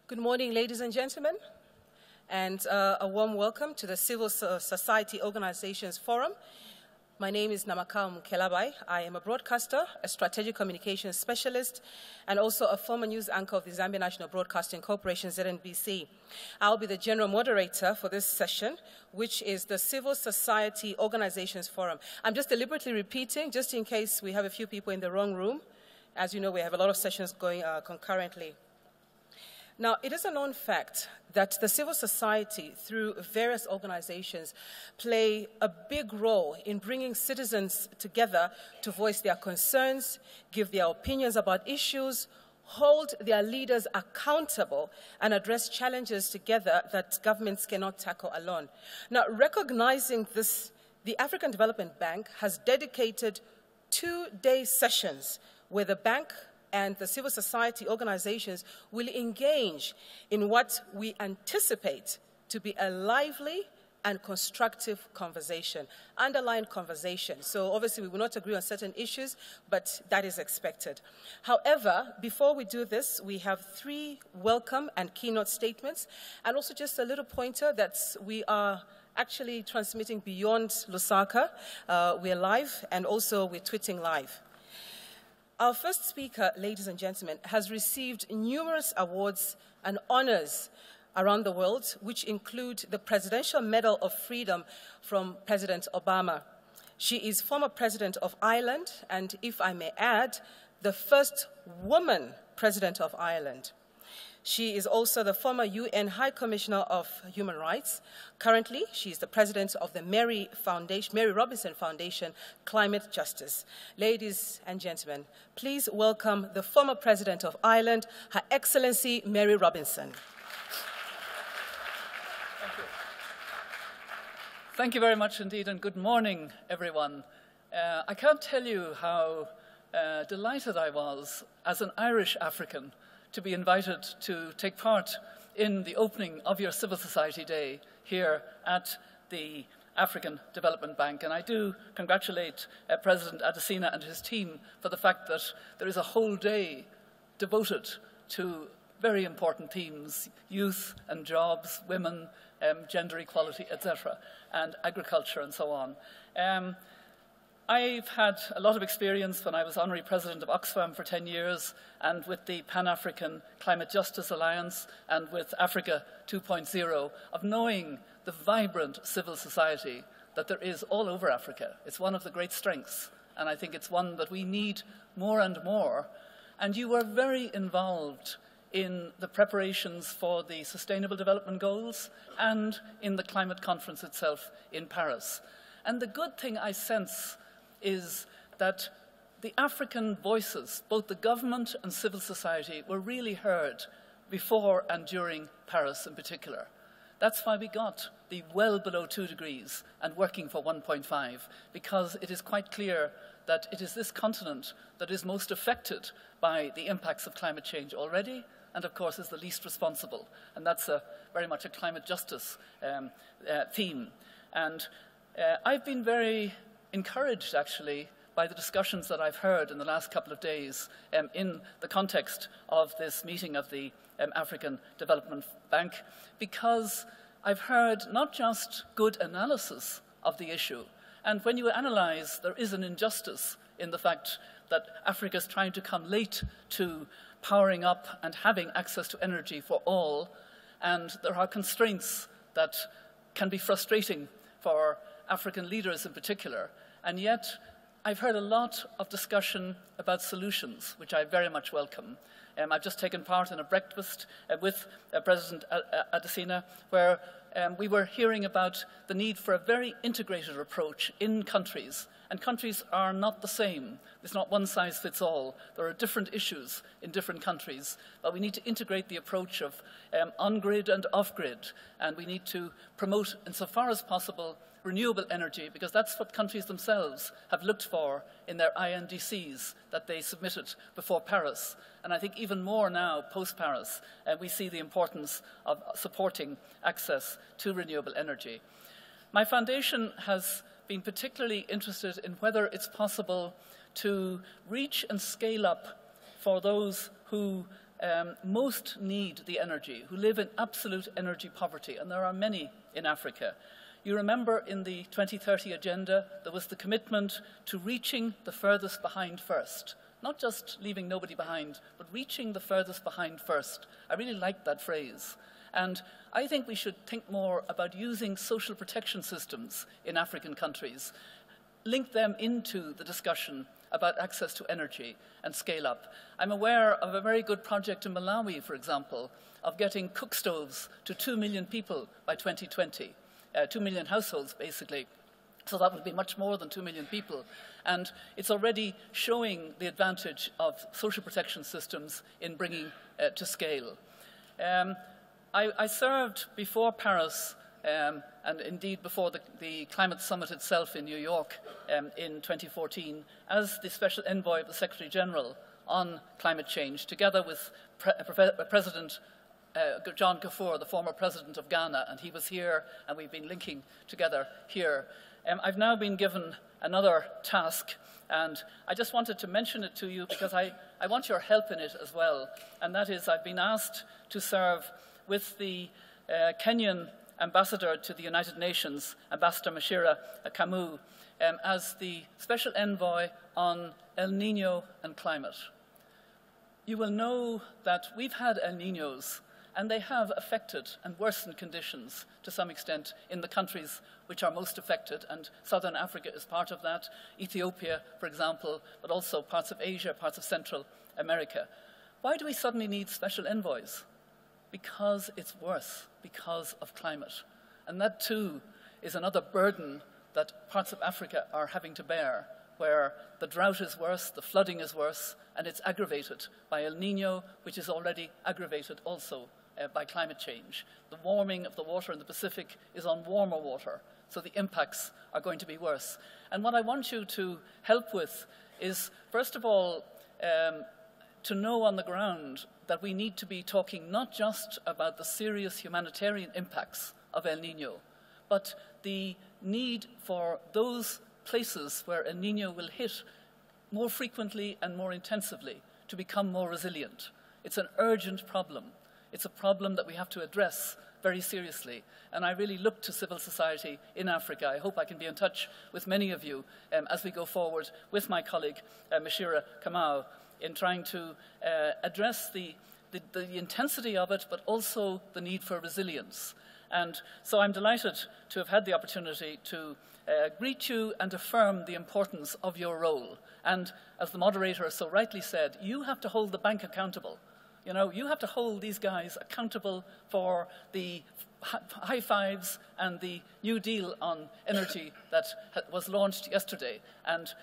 Good morning, ladies and gentlemen, and a warm welcome to the Civil Society Organizations Forum. My name is Namakam Kelabai. I am a broadcaster, a strategic communications specialist, and also a former news anchor of the Zambia National Broadcasting Corporation, ZNBC. I'll be the general moderator for this session, which is the Civil Society Organizations Forum. I'm just deliberately repeating, just in case we have a few people in the wrong room. As you know, we have a lot of sessions going concurrently. Now, it is a known fact that the civil society, through various organizations, play a big role in bringing citizens together to voice their concerns, give their opinions about issues, hold their leaders accountable, and address challenges together that governments cannot tackle alone. Now, recognizing this, the African Development Bank has dedicated 2-day sessions where the bank and the civil society organizations will engage in what we anticipate to be a lively and constructive conversation, underlined conversation. So obviously we will not agree on certain issues, but that is expected. However, before we do this, we have 3 welcome and keynote statements, and also just a little pointer that we are actually transmitting beyond Lusaka. We're live, and also we're tweeting live. Our first speaker, ladies and gentlemen, has received numerous awards and honors around the world, which include the Presidential Medal of Freedom from President Obama. She is former President of Ireland, and if I may add, the first woman President of Ireland. She is also the former UN High Commissioner of Human Rights. Currently, she is the president of the Mary Robinson Foundation Climate Justice. Ladies and gentlemen, please welcome the former President of Ireland, Her Excellency Mary Robinson. Thank you. Thank you very much indeed, and good morning, everyone. I can't tell you how delighted I was as an Irish African to be invited to take part in the opening of your Civil Society Day here at the African Development Bank. And I do congratulate President Adesina and his team for the fact that there is a whole day devoted to very important themes: youth and jobs, women, gender equality, etc., and agriculture and so on. I've had a lot of experience when I was Honorary President of Oxfam for 10 years, and with the Pan-African Climate Justice Alliance and with Africa 2.0, of knowing the vibrant civil society that there is all over Africa. It's one of the great strengths, and I think it's one that we need more and more. And you were very involved in the preparations for the Sustainable Development Goals and in the climate conference itself in Paris. And the good thing I sense is that the African voices, both the government and civil society, were really heard before and during Paris in particular. That's why we got the well below 2 degrees and working for 1.5, because it is quite clear that it is this continent that is most affected by the impacts of climate change already, and of course is the least responsible. And that's very much a climate justice theme. And I've been very encouraged, actually, by the discussions that I've heard in the last couple of days in the context of this meeting of the African Development Bank, because I've heard not just good analysis of the issue, and when you analyze, there is an injustice in the fact that Africa is trying to come late to powering up and having access to energy for all, and there are constraints that can be frustrating for African leaders in particular. And yet, I've heard a lot of discussion about solutions, which I very much welcome. I've just taken part in a breakfast with President Adesina, where we were hearing about the need for a very integrated approach in countries. And countries are not the same. It's not one size fits all. There are different issues in different countries. But we need to integrate the approach of on-grid and off-grid. And we need to promote, insofar as possible, renewable energy, because that's what countries themselves have looked for in their INDCs that they submitted before Paris. And I think even more now, post-Paris, we see the importance of supporting access to renewable energy. My foundation has been particularly interested in whether it's possible to reach and scale up for those who most need the energy, who live in absolute energy poverty, and there are many in Africa. You remember in the 2030 agenda, there was the commitment to reaching the furthest behind first. Not just leaving nobody behind, but reaching the furthest behind first. I really like that phrase. And I think we should think more about using social protection systems in African countries, link them into the discussion about access to energy and scale up. I'm aware of a very good project in Malawi, for example, of getting cook stoves to 2 million people by 2020. 2 million households, basically. So that would be much more than 2 million people. And it's already showing the advantage of social protection systems in bringing to scale. I served before Paris, and indeed before the climate summit itself in New York in 2014, as the Special Envoy of the Secretary General on climate change, together with President John Kafur, the former president of Ghana, and he was here, and we've been linking together here. I've now been given another task, and I just wanted to mention it to you because I want your help in it as well, and that is I've been asked to serve with the Kenyan ambassador to the United Nations, Ambassador Mashira Kamu, as the Special Envoy on El Niño and climate. You will know that we've had El Niños, and they have affected and worsened conditions to some extent in the countries which are most affected, and Southern Africa is part of that, Ethiopia, for example, but also parts of Asia, parts of Central America. Why do we suddenly need special envoys? Because it's worse, because of climate. And that too is another burden that parts of Africa are having to bear, where the drought is worse, the flooding is worse, and it's aggravated by El Niño, which is already aggravated also by climate change. The warming of the water in the Pacific is on warmer water, so the impacts are going to be worse. And what I want you to help with is, first of all, to know on the ground that we need to be talking not just about the serious humanitarian impacts of El Niño, but the need for those places where El Niño will hit more frequently and more intensively to become more resilient. It's an urgent problem. It's a problem that we have to address very seriously. And I really look to civil society in Africa. I hope I can be in touch with many of you as we go forward with my colleague, Mashira Kamau, in trying to address the intensity of it, but also the need for resilience. And so I'm delighted to have had the opportunity to greet you and affirm the importance of your role. And as the moderator so rightly said, you have to hold the bank accountable. You know, you have to hold these guys accountable for the high fives and the New Deal on energy that was launched yesterday. And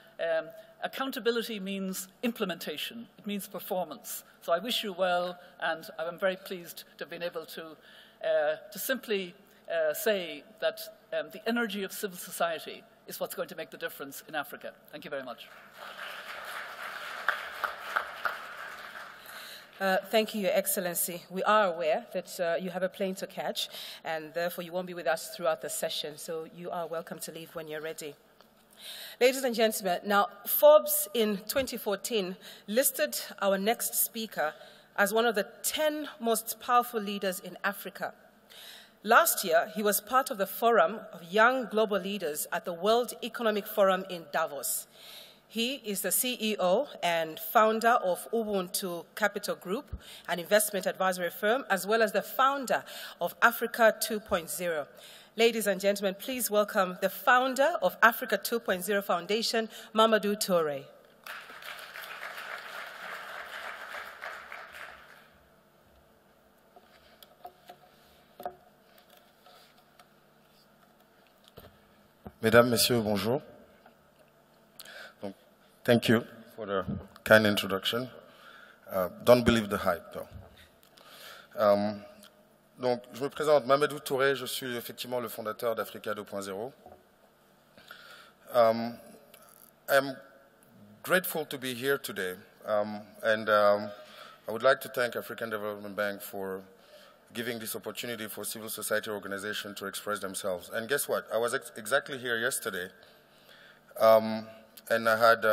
accountability means implementation. It means performance. So I wish you well, and I'm very pleased to have been able to simply say that the energy of civil society is what's going to make the difference in Africa. Thank you very much. Thank you, Your Excellency. We are aware that you have a plane to catch, and therefore you won't be with us throughout the session, so you are welcome to leave when you're ready. Ladies and gentlemen, now Forbes in 2014 listed our next speaker as one of the 10 most powerful leaders in Africa. Last year, he was part of the Forum of Young Global Leaders at the World Economic Forum in Davos. He is the CEO and founder of Ubuntu Capital Group, an investment advisory firm, as well as the founder of Africa 2.0. Ladies and gentlemen, please welcome the founder of Africa 2.0 Foundation, Mamadou Touré. Mesdames, Messieurs, bonjour. Thank you for the kind introduction. Don't believe the hype, though. Donc, je me présente, Mamadou Touré, je suis effectivement le fondateur d'Africa 2.0. I'm grateful to be here today, and I would like to thank African Development Bank for giving this opportunity for civil society organizations to express themselves. And guess what? I was exactly here yesterday, and I had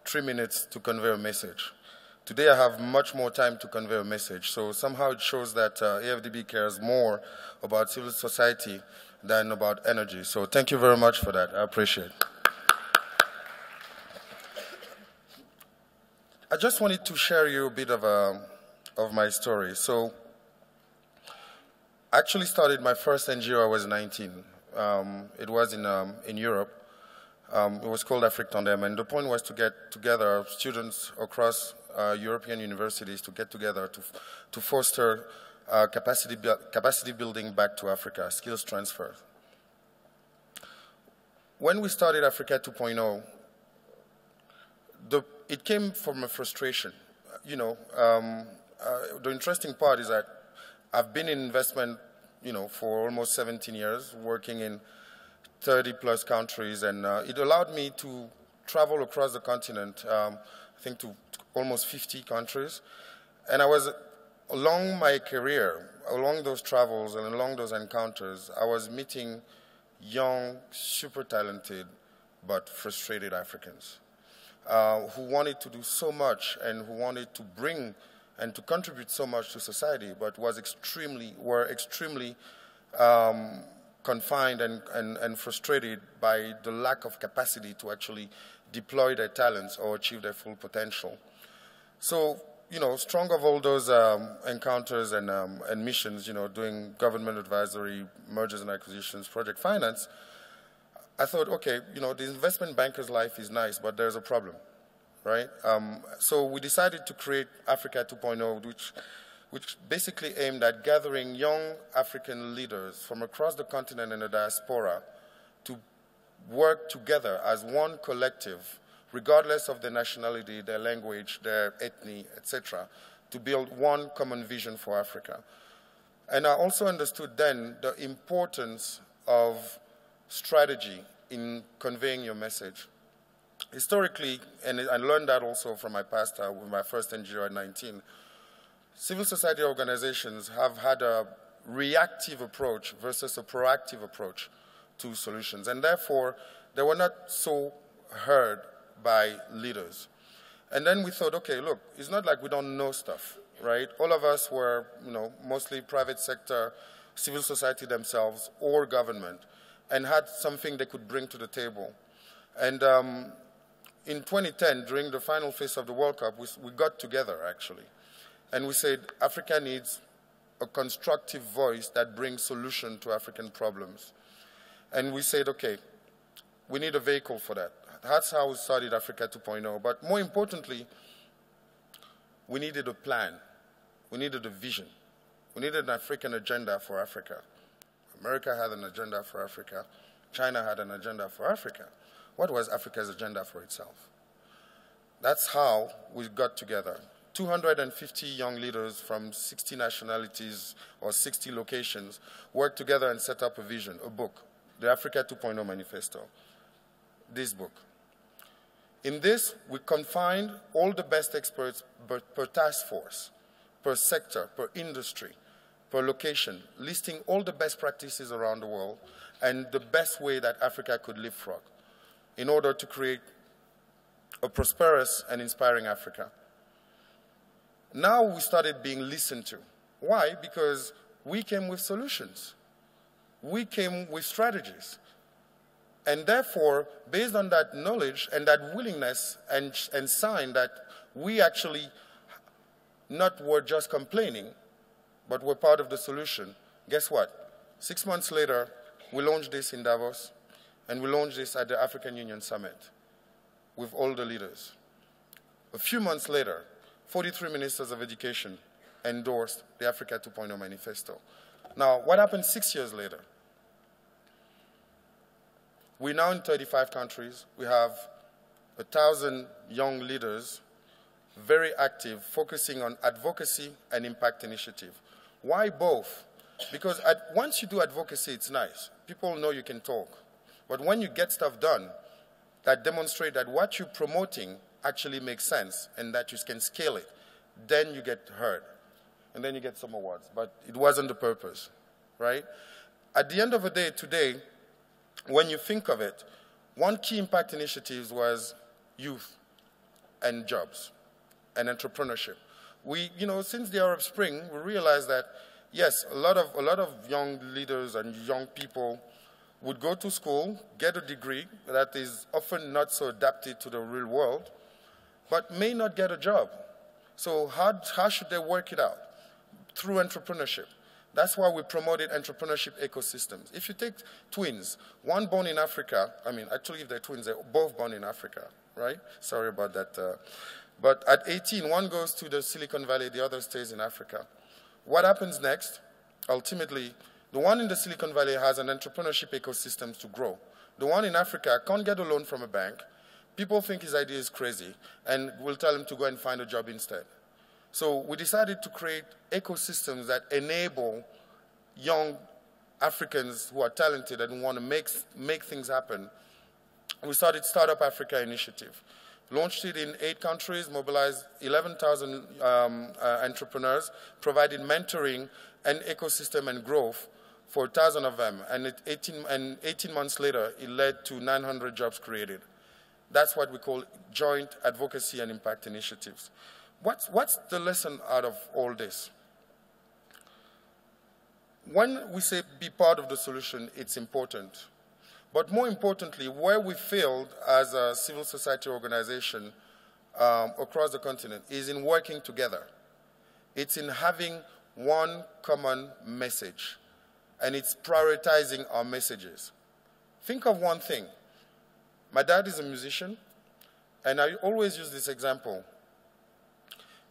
3 minutes to convey a message. Today I have much more time to convey a message. So somehow it shows that AFDB cares more about civil society than about energy. So thank you very much for that. I appreciate it. I just wanted to share you a bit of my story. So I actually started my first NGO I was 19. It was in Europe. It was called Afrique Tandem, and the point was to get together students across European universities to get together to foster capacity building back to Africa, skills transfer. When we started Africa 2.0, it came from a frustration. You know, the interesting part is that I've been in investment, you know, for almost 17 years, working in 30-plus countries, and it allowed me to travel across the continent, I think to almost 50 countries. And I was, along my career, along those travels and along those encounters, I was meeting young, super talented, but frustrated Africans who wanted to do so much and who wanted to bring and to contribute so much to society, but were extremely confined and frustrated by the lack of capacity to actually deploy their talents or achieve their full potential. So, you know, strong of all those encounters and missions, you know, doing government advisory, mergers and acquisitions, project finance, I thought, okay, you know, the investment banker's life is nice, but there's a problem, right? So we decided to create Africa 2.0, which basically aimed at gathering young African leaders from across the continent and the diaspora to work together as one collective, regardless of their nationality, their language, their ethnicity, etc., to build one common vision for Africa. And I also understood then the importance of strategy in conveying your message. Historically, and I learned that also from my past, with my first NGO at 19, civil society organizations have had a reactive approach versus a proactive approach to solutions, and therefore they were not so heard by leaders. And then we thought, okay, look, it's not like we don't know stuff, right? All of us were, you know, mostly private sector, civil society themselves, or government, and had something they could bring to the table. And in 2010, during the final phase of the World Cup, we got together, actually. And we said, Africa needs a constructive voice that brings solution to African problems. And we said, okay, we need a vehicle for that. That's how we started Africa 2.0. But more importantly, we needed a plan. We needed a vision. We needed an African agenda for Africa. America had an agenda for Africa. China had an agenda for Africa. What was Africa's agenda for itself? That's how we got together. 250 young leaders from 60 nationalities or 60 locations worked together and set up a vision, a book, the Africa 2.0 Manifesto, this book. In this, we confined all the best experts per task force, per sector, per industry, per location, listing all the best practices around the world and the best way that Africa could leapfrog in order to create a prosperous and inspiring Africa. Now we started being listened to. Why? Because we came with solutions. We came with strategies. And therefore, based on that knowledge and that willingness and sign that we actually not were just complaining, but were part of the solution, guess what? 6 months later, we launched this in Davos, and we launched this at the African Union Summit with all the leaders. A few months later, 43 ministers of education endorsed the Africa 2.0 Manifesto. Now, what happened 6 years later? We're now in 35 countries. We have 1,000 young leaders, very active, focusing on advocacy and impact initiative. Why both? Because once you do advocacy, it's nice. People know you can talk. But when you get stuff done that demonstrate that what you're promoting actually makes sense and that you can scale it, then you get heard. And then you get some awards. But it wasn't the purpose, right? At the end of the day, today, when you think of it, one key impact initiative was youth and jobs. and entrepreneurship. We, since the Arab Spring, we realized that, yes, a lot of young leaders and young people would go to school, get a degree that is often not so adapted to the real world, but may not get a job. So how should they work it out? Through entrepreneurship. That's why we promoted entrepreneurship ecosystems. If you take twins, one born in Africa, actually if they're twins, they're both born in Africa, right? Sorry about that. But at 18, one goes to the Silicon Valley, the other stays in Africa. What happens next? Ultimately, the one in the Silicon Valley has an entrepreneurship ecosystem to grow. The one in Africa can't get a loan from a bank. People think his idea is crazy, and we'll tell him to go and find a job instead. So we decided to create ecosystems that enable young Africans who are talented and want to make things happen. We started Startup Africa Initiative. Launched it in 8 countries, mobilized 11,000 entrepreneurs, provided mentoring and ecosystem and growth for 1,000 of them. And 18 months later, it led to 900 jobs created. That's what we call joint advocacy and impact initiatives. What's the lesson out of all this? When we say be part of the solution, it's important. But more importantly, where we failed as a civil society organization across the continent is in working together. It's in having one common message, and it's prioritizing our messages. Think of one thing. My dad is a musician, and I always use this example.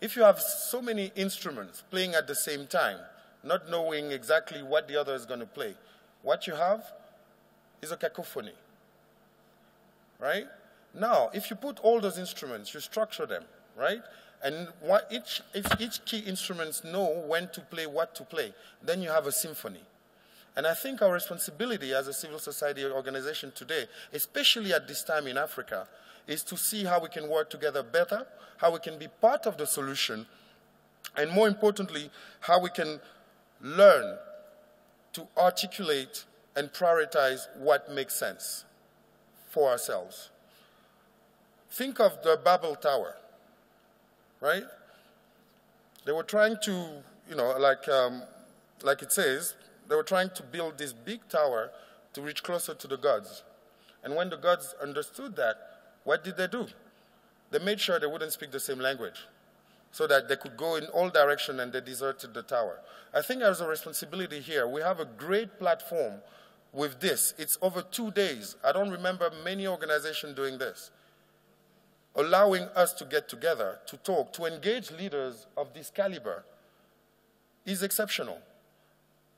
If you have so many instruments playing at the same time, not knowing exactly what the other is going to play, what you have is a cacophony, right? Now, if you put all those instruments, you structure them, right? And if each key instruments know when to play, what to play, then you have a symphony. And I think our responsibility as a civil society organization today, especially at this time in Africa, is to see how we can work together better, how we can be part of the solution, and more importantly, how we can learn to articulate and prioritize what makes sense for ourselves. Think of the Babel Tower, right? They were trying to, like it says, they were trying to build this big tower to reach closer to the gods. And when the gods understood that, what did they do? They made sure they wouldn't speak the same language so that they could go in all directions, and they deserted the tower. I think there's a responsibility here. We have a great platform with this. It's over 2 days. I don't remember many organizations doing this. Allowing us to get together, to talk, to engage leaders of this caliber is exceptional.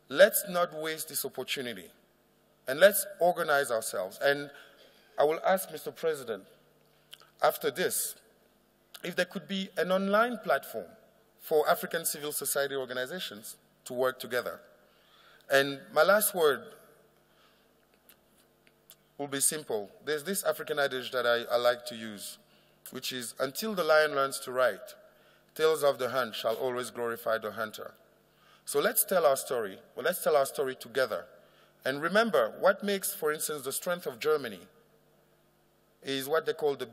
Let's not waste this opportunity, and let's organize ourselves. And I will ask Mr. President, after this, if there could be an online platform for African civil society organizations to work together. And my last word will be simple. There's this African adage that I like to use, which is, until the lion learns to write, tales of the hunt shall always glorify the hunter. So let's tell our story. Well, let's tell our story together. And remember, what makes, for instance, the strength of Germany is what they call the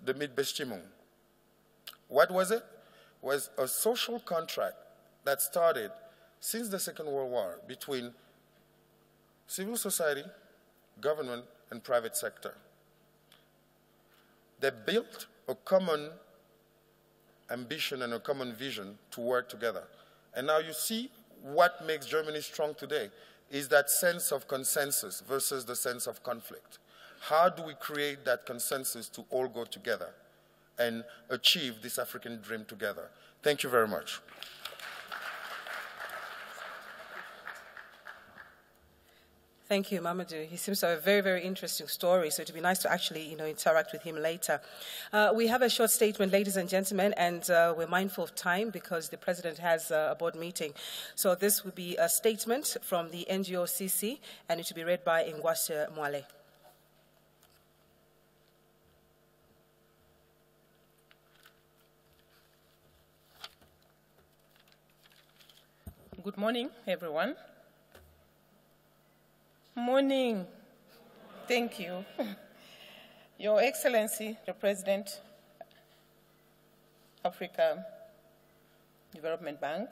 Mitbestimmung. What was it? It was a social contract that started since the Second World War between civil society, government, and private sector. They built a common ambition and a common vision to work together. And now you see what makes Germany strong today is that sense of consensus versus the sense of conflict. How do we create that consensus to all go together and achieve this African dream together? Thank you very much. Thank you, Mamadou. He seems to have a very, very interesting story, so it would be nice to actually, interact with him later. We have a short statement, ladies and gentlemen, and we're mindful of time because the President has a board meeting. So this will be a statement from the NGOCC, and it will be read by Ngwase Mwale. Good morning, everyone. Morning. Thank you. Your Excellency, the President, Africa Development Bank,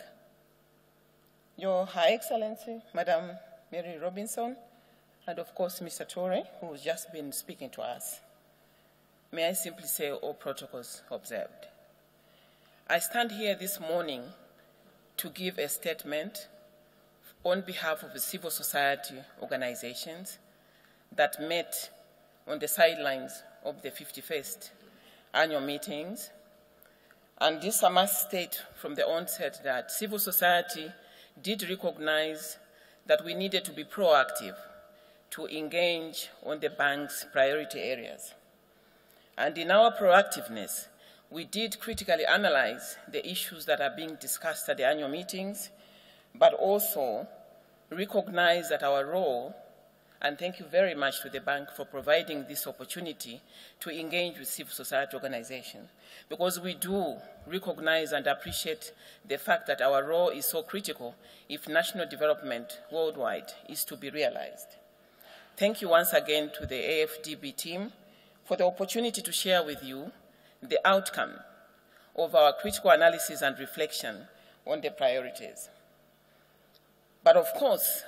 Your High Excellency, Madam Mary Robinson, and of course, Mr. Torre, who has just been speaking to us. May I simply say all protocols observed. I stand here this morning to give a statement on behalf of the civil society organizations that met on the sidelines of the 51st annual meetings. And this I must state from the onset that civil society did recognize that we needed to be proactive to engage on the bank's priority areas. And in our proactiveness, we did critically analyze the issues that are being discussed at the annual meetings, but also recognize that our role, and thank you very much to the bank for providing this opportunity to engage with civil society organizations, because we do recognize and appreciate the fact that our role is so critical if national development worldwide is to be realized. Thank you once again to the AFDB team for the opportunity to share with you the outcome of our critical analysis and reflection on the priorities. But of course,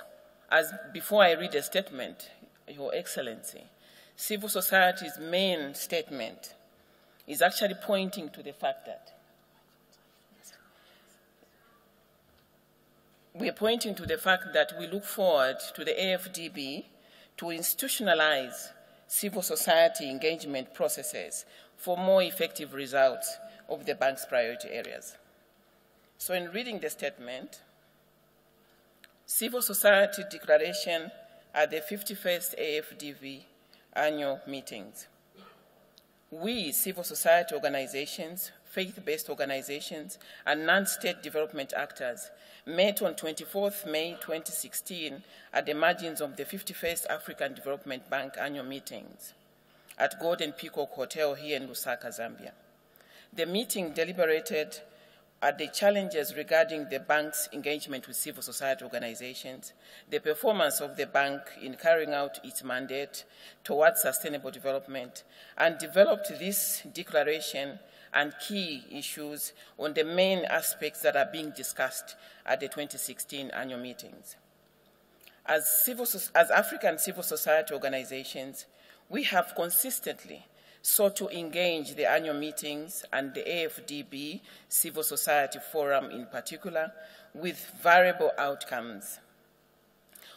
before I read the statement, Your Excellency, civil society's main statement is actually pointing to the fact that we look forward to the AFDB to institutionalize civil society engagement processes for more effective results of the bank's priority areas. So in reading the statement, civil society declaration at the 51st AFDB annual meetings. We, civil society organizations, faith-based organizations, and non-state development actors met on 24th May 2016 at the margins of the 51st African Development Bank annual meetings at Golden Peacock Hotel here in Lusaka, Zambia. The meeting deliberated at the challenges regarding the bank's engagement with civil society organizations, the performance of the bank in carrying out its mandate towards sustainable development, and developed this declaration and key issues on the main aspects that are being discussed at the 2016 annual meetings. As African civil society organizations, we have consistently sought to engage the annual meetings and the AFDB Civil Society Forum in particular with variable outcomes.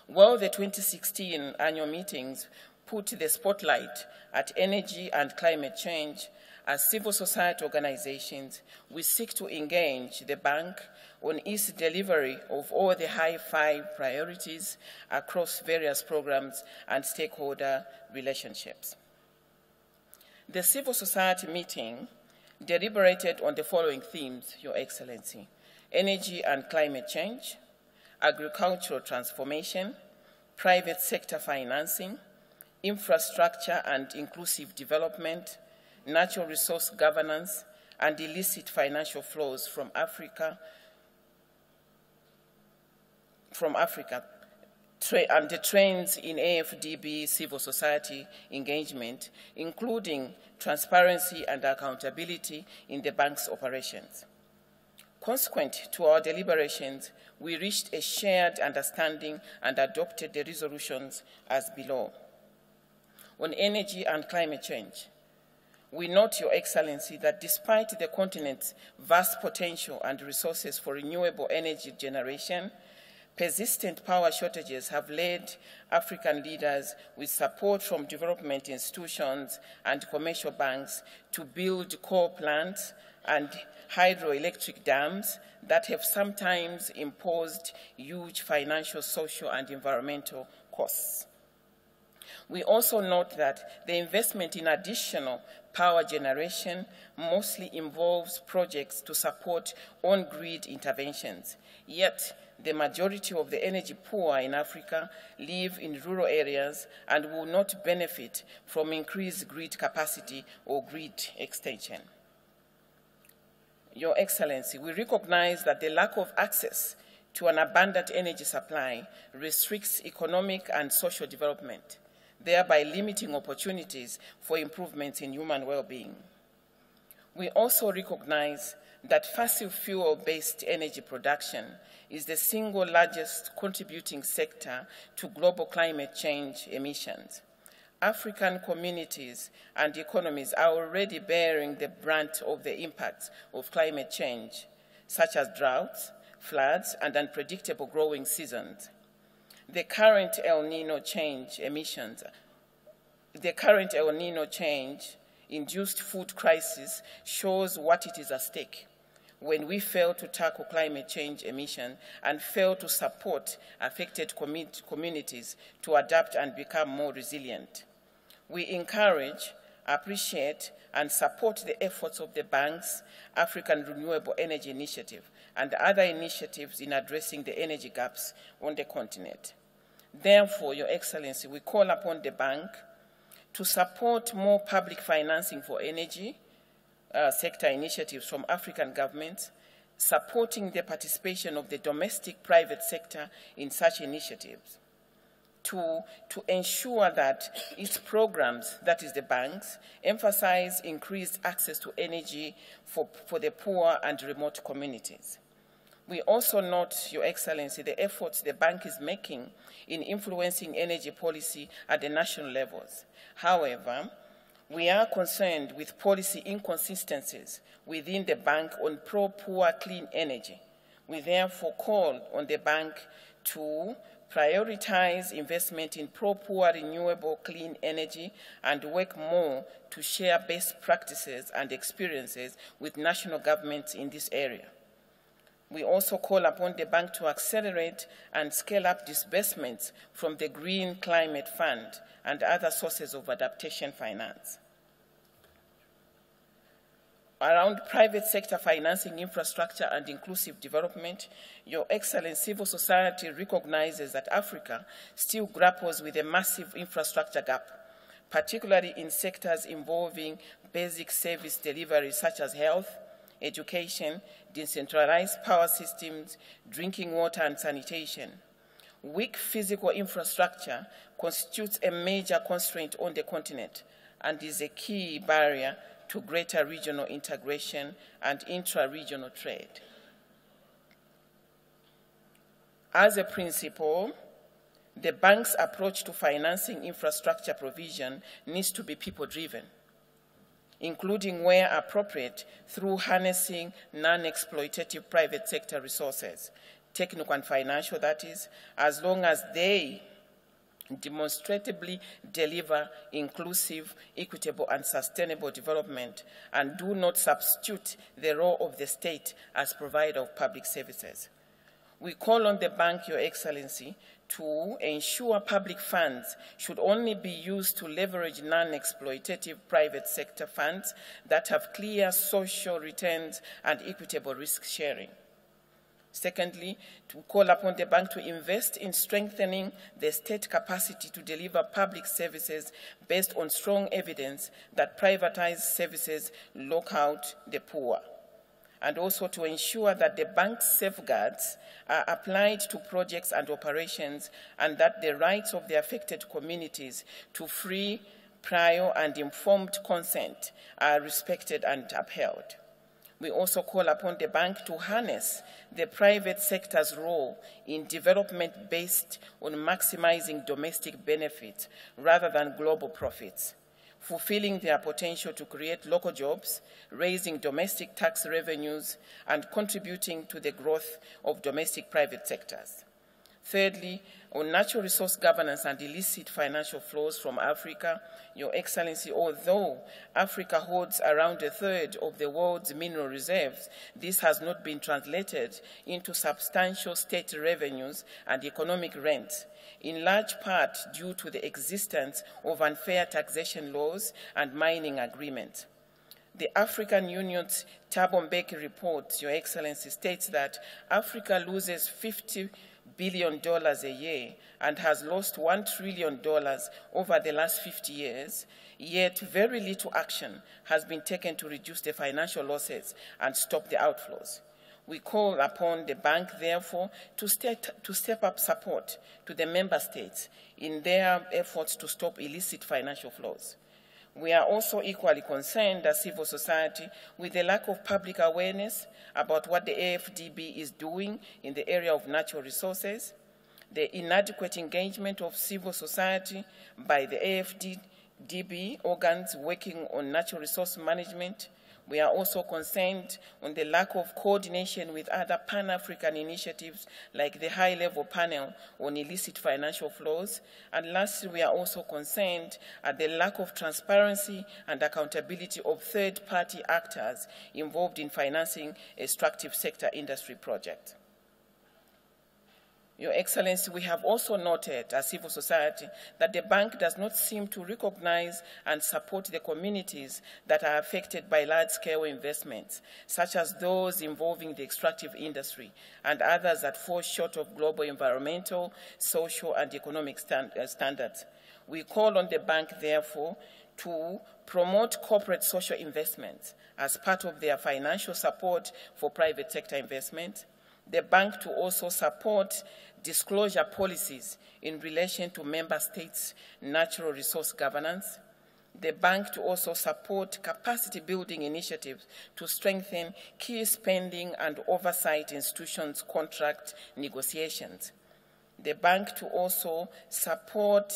While the 2016 annual meetings put the spotlight at energy and climate change, as civil society organizations, we seek to engage the bank on its delivery of all the high five priorities across various programs and stakeholder relationships. The civil society meeting deliberated on the following themes, Your Excellency: energy and climate change, agricultural transformation, private sector financing, infrastructure and inclusive development, natural resource governance, and illicit financial flows from Africa, and the trends in AFDB civil society engagement, including transparency and accountability in the bank's operations. Consequent to our deliberations, we reached a shared understanding and adopted the resolutions as below. On energy and climate change, we note, Your Excellency, that despite the continent's vast potential and resources for renewable energy generation, persistent power shortages have led African leaders, with support from development institutions and commercial banks, to build coal plants and hydroelectric dams that have sometimes imposed huge financial, social, and environmental costs. We also note that the investment in additional power generation mostly involves projects to support on-grid interventions, yet the majority of the energy poor in Africa live in rural areas and will not benefit from increased grid capacity or grid extension. Your Excellency, we recognize that the lack of access to an abundant energy supply restricts economic and social development, thereby limiting opportunities for improvements in human well-being. We also recognize that fossil fuel-based energy production is the single largest contributing sector to global climate change emissions. African communities and economies are already bearing the brunt of the impacts of climate change, such as droughts, floods, and unpredictable growing seasons. The current El Nino change-induced food crisis shows what it is at stake when we fail to tackle climate change emissions and fail to support affected communities to adapt and become more resilient. We encourage, appreciate, and support the efforts of the Bank's African Renewable Energy Initiative and other initiatives in addressing the energy gaps on the continent. Therefore, Your Excellency, we call upon the Bank to support more public financing for energy sector initiatives from African governments, supporting the participation of the domestic private sector in such initiatives, to ensure that its programs, that is the banks, emphasize increased access to energy for the poor and remote communities. We also note, Your Excellency, the efforts the bank is making in influencing energy policy at the national levels. However, we are concerned with policy inconsistencies within the bank on pro-poor clean energy. We therefore call on the bank to prioritize investment in pro-poor renewable clean energy and work more to share best practices and experiences with national governments in this area. We also call upon the bank to accelerate and scale up disbursements from the Green Climate Fund and other sources of adaptation finance. Around private sector financing infrastructure and inclusive development, Your Excellency, civil society recognizes that Africa still grapples with a massive infrastructure gap, particularly in sectors involving basic service delivery such as health, education, decentralized power systems, drinking water, and sanitation. Weak physical infrastructure constitutes a major constraint on the continent and is a key barrier to greater regional integration and intra-regional trade. As a principle, the bank's approach to financing infrastructure provision needs to be people-driven, including where appropriate through harnessing non-exploitative private sector resources, technical and financial, that is, as long as they demonstrably deliver inclusive, equitable, and sustainable development and do not substitute the role of the state as provider of public services. We call on the bank, Your Excellency, to ensure public funds should only be used to leverage non-exploitative private sector funds that have clear social returns and equitable risk sharing. Secondly, to call upon the bank to invest in strengthening the state capacity to deliver public services based on strong evidence that privatized services lock out the poor, and also to ensure that the bank's safeguards are applied to projects and operations and that the rights of the affected communities to free, prior, and informed consent are respected and upheld. We also call upon the bank to harness the private sector's role in development based on maximizing domestic benefits rather than global profits, fulfilling their potential to create local jobs, raising domestic tax revenues, and contributing to the growth of domestic private sectors. Thirdly, on natural resource governance and illicit financial flows from Africa, Your Excellency, although Africa holds around a third of the world's mineral reserves, this has not been translated into substantial state revenues and economic rent, in large part due to the existence of unfair taxation laws and mining agreements. The African Union's Thabo Mbeki report, Your Excellency, states that Africa loses $50 billion a year and has lost $1 trillion over the last 50 years, yet very little action has been taken to reduce the financial losses and stop the outflows. We call upon the bank, therefore, to step up support to the member states in their efforts to stop illicit financial flows. We are also equally concerned as civil society with the lack of public awareness about what the AFDB is doing in the area of natural resources, the inadequate engagement of civil society by the AFDB organs working on natural resource management. We are also concerned on the lack of coordination with other Pan-African initiatives like the High-Level Panel on Illicit Financial Flows. And lastly, we are also concerned at the lack of transparency and accountability of third-party actors involved in financing extractive sector industry projects. Your Excellency, we have also noted as civil society that the bank does not seem to recognize and support the communities that are affected by large-scale investments, such as those involving the extractive industry and others that fall short of global environmental, social, and economic standards. We call on the bank, therefore, to promote corporate social investments as part of their financial support for private sector investment. The bank to also support disclosure policies in relation to member states' natural resource governance. The bank to also support capacity building initiatives to strengthen key spending and oversight institutions' contract negotiations. The bank to also support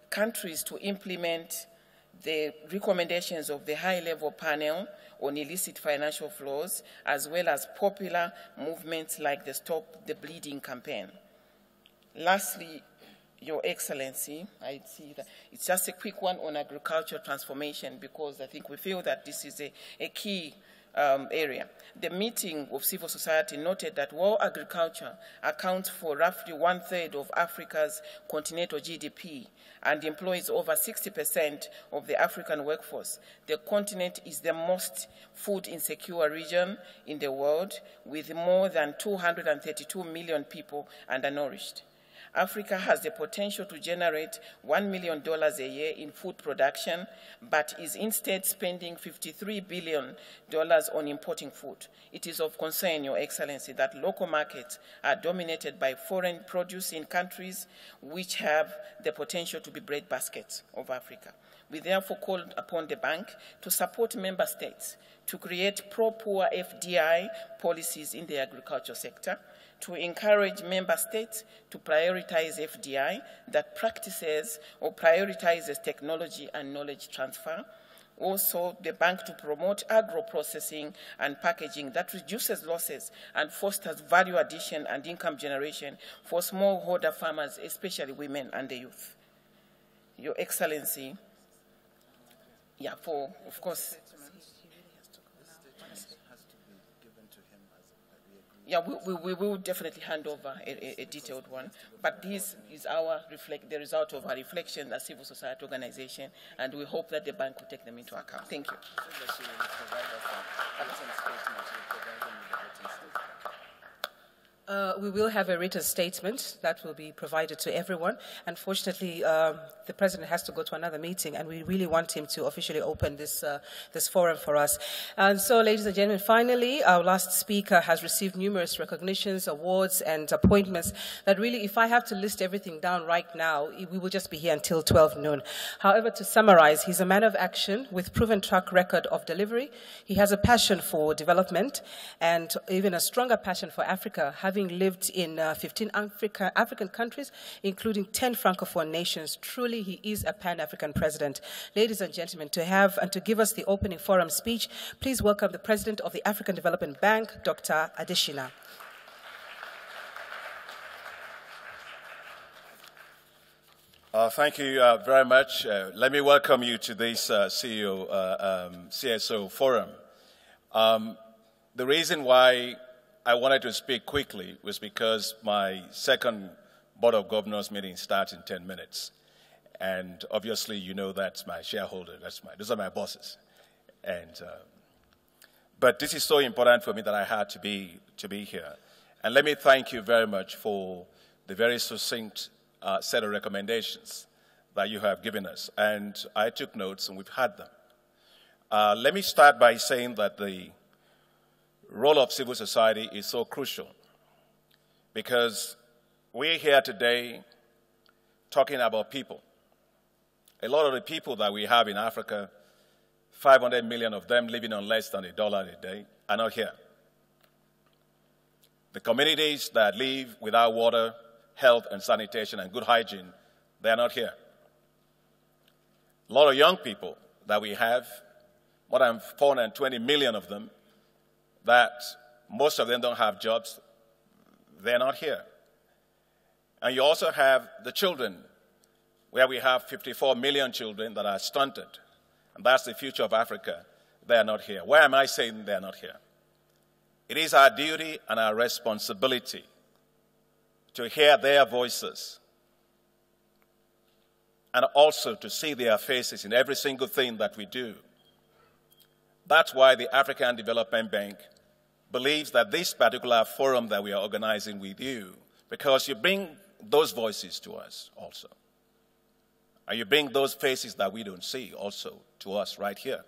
countries to implement the recommendations of the High-Level Panel on Illicit Financial Flows, as well as popular movements like the Stop the Bleeding campaign. Lastly, Your Excellency, I see that it's just a quick one on agricultural transformation, because I think we feel that this is a key area. The meeting of civil society noted that while agriculture accounts for roughly 1/3 of Africa's continental GDP and employs over 60% of the African workforce, the continent is the most food insecure region in the world, with more than 232 million people undernourished. Africa has the potential to generate $1 million a year in food production, but is instead spending $53 billion on importing food. It is of concern, Your Excellency, that local markets are dominated by foreign produce in countries which have the potential to be breadbaskets of Africa. We therefore call upon the bank to support member states to create pro-poor FDI policies in the agriculture sector, to encourage member states to prioritize FDI that practices or prioritizes technology and knowledge transfer. Also, the bank to promote agro-processing and packaging that reduces losses and fosters value addition and income generation for smallholder farmers, especially women and the youth. Your Excellency, of course, we will definitely hand over a detailed one, but this is the result of our reflection as civil society organization, and we hope that the bank will take them into account. Thank you. We will have a written statement that will be provided to everyone. Unfortunately, the President has to go to another meeting, and we really want him to officially open this forum for us. And so, ladies and gentlemen, finally, our last speaker has received numerous recognitions, awards, and appointments that really, if I have to list everything down right now, we will just be here until 12 noon. However, to summarize, he's a man of action with proven track record of delivery. He has a passion for development and even a stronger passion for Africa, having lived in 15 African countries, including 10 Francophone nations. Truly, he is a Pan-African president. Ladies and gentlemen, to give us the opening forum speech, please welcome the President of the African Development Bank, Dr. Adesina. Thank you very much. Let me welcome you to this CSO forum. The reason why I wanted to speak quickly was because my second Board of Governors meeting starts in 10 minutes. And obviously, you know that's my shareholder. Those are my bosses. But this is so important for me that I had to be here. And let me thank you very much for the very succinct set of recommendations that you have given us. And I took notes, and we've had them. Let me start by saying that the role of civil society is so crucial, because we're here today talking about people. A lot of the people that we have in Africa 500 million of them living on less than $1 a day, are not here. The communities that live without water, health and sanitation and good hygiene, they are not here. A lot of young people that we have, more than 420 million of them, that most of them don't have jobs, they're not here. And you also have the children, where we have 54 million children that are stunted, and that's the future of Africa. They are not here. Why am I saying they are not here? It is our duty and our responsibility to hear their voices and also to see their faces in every single thing that we do. That's why the African Development Bank believes that this particular forum that we are organizing with you, because you bring those voices to us also. And you bring those faces that we don't see also to us right here.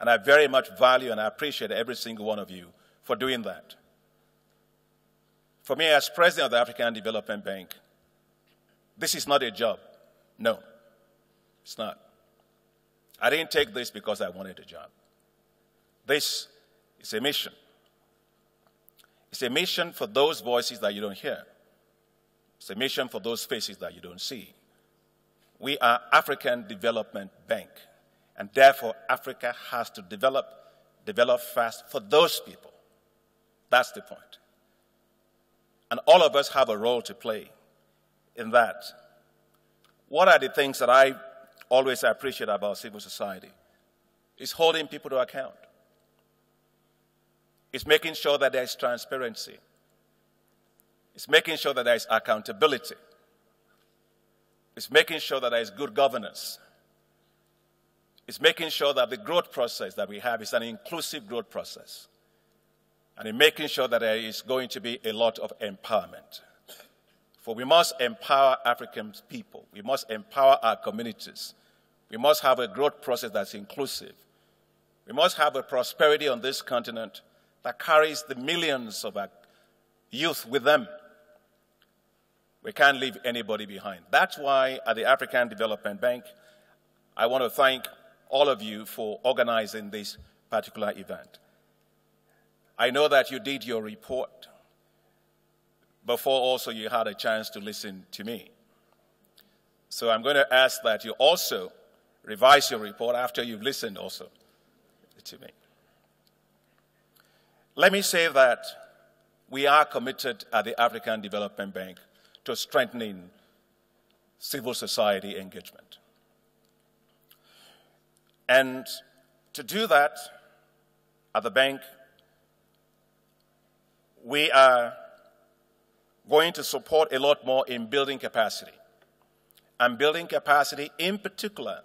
And I very much value and I appreciate every single one of you for doing that. For me, as president of the African Development Bank, this is not a job. No, it's not. I didn't take this because I wanted a job. This is a mission. It's a mission for those voices that you don't hear. It's a mission for those faces that you don't see. We are African Development Bank, and therefore Africa has to develop fast for those people. That's the point. And all of us have a role to play in that. What are the things that I always appreciate about civil society? It's holding people to account. It's making sure that there is transparency. It's making sure that there is accountability. It's making sure that there is good governance. It's making sure that the growth process that we have is an inclusive growth process. And in making sure that there is going to be a lot of empowerment. For we must empower African people. We must empower our communities. We must have a growth process that's inclusive. We must have a prosperity on this continent that carries the millions of our youth with them. We can't leave anybody behind. That's why at the African Development Bank, I want to thank all of you for organizing this particular event. I know that you did your report before also you had a chance to listen to me. So I'm going to ask that you also revise your report after you've listened also to me. Let me say that we are committed at the African Development Bank to strengthening civil society engagement. And to do that, at the bank, we are going to support a lot more in building capacity, and building capacity in particular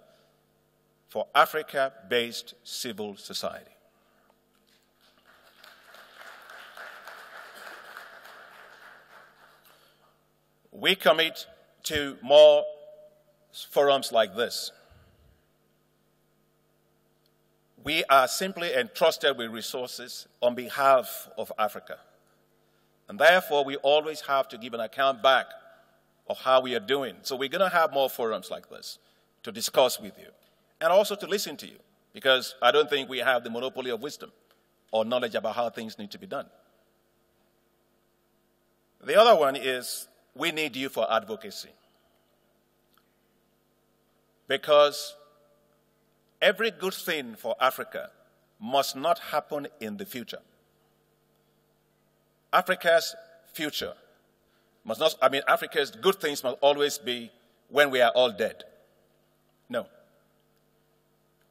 for Africa-based civil society. We commit to more forums like this. We are simply entrusted with resources on behalf of Africa. And therefore, we always have to give an account back of how we are doing. So we're going to have more forums like this to discuss with you and also to listen to you, because I don't think we have the monopoly of wisdom or knowledge about how things need to be done. The other one is we need you for advocacy, because every good thing for Africa must not happen in the future. Africa's future must not, Africa's good things must always be when we are all dead. No.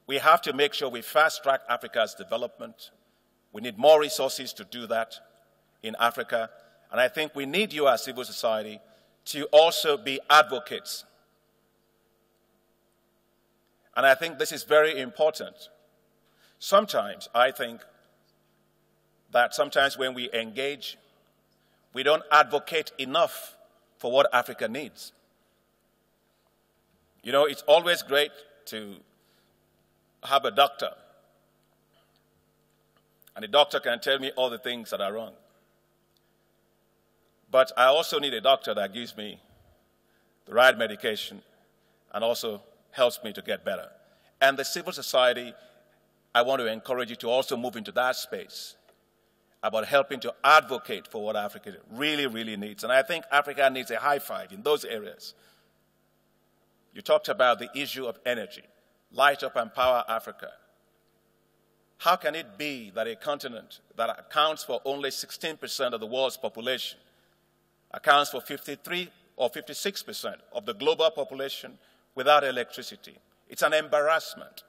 We have to make sure we fast-track Africa's development. We need more resources to do that in Africa. And I think we need you as civil society to also be advocates. And I think this is very important. Sometimes I think that sometimes when we engage, we don't advocate enough for what Africa needs. You know, it's always great to have a doctor, and the doctor can tell me all the things that are wrong. But I also need a doctor that gives me the right medication and also helps me to get better. And the civil society I want to encourage you to also move into that space about helping to advocate for what Africa really, really needs. And I think Africa needs a high five in those areas. You talked about the issue of energy. Light up and power Africa. How can it be that a continent that accounts for only 16% of the world's population accounts for 53 or 56% of the global population without electricity? It's an embarrassment.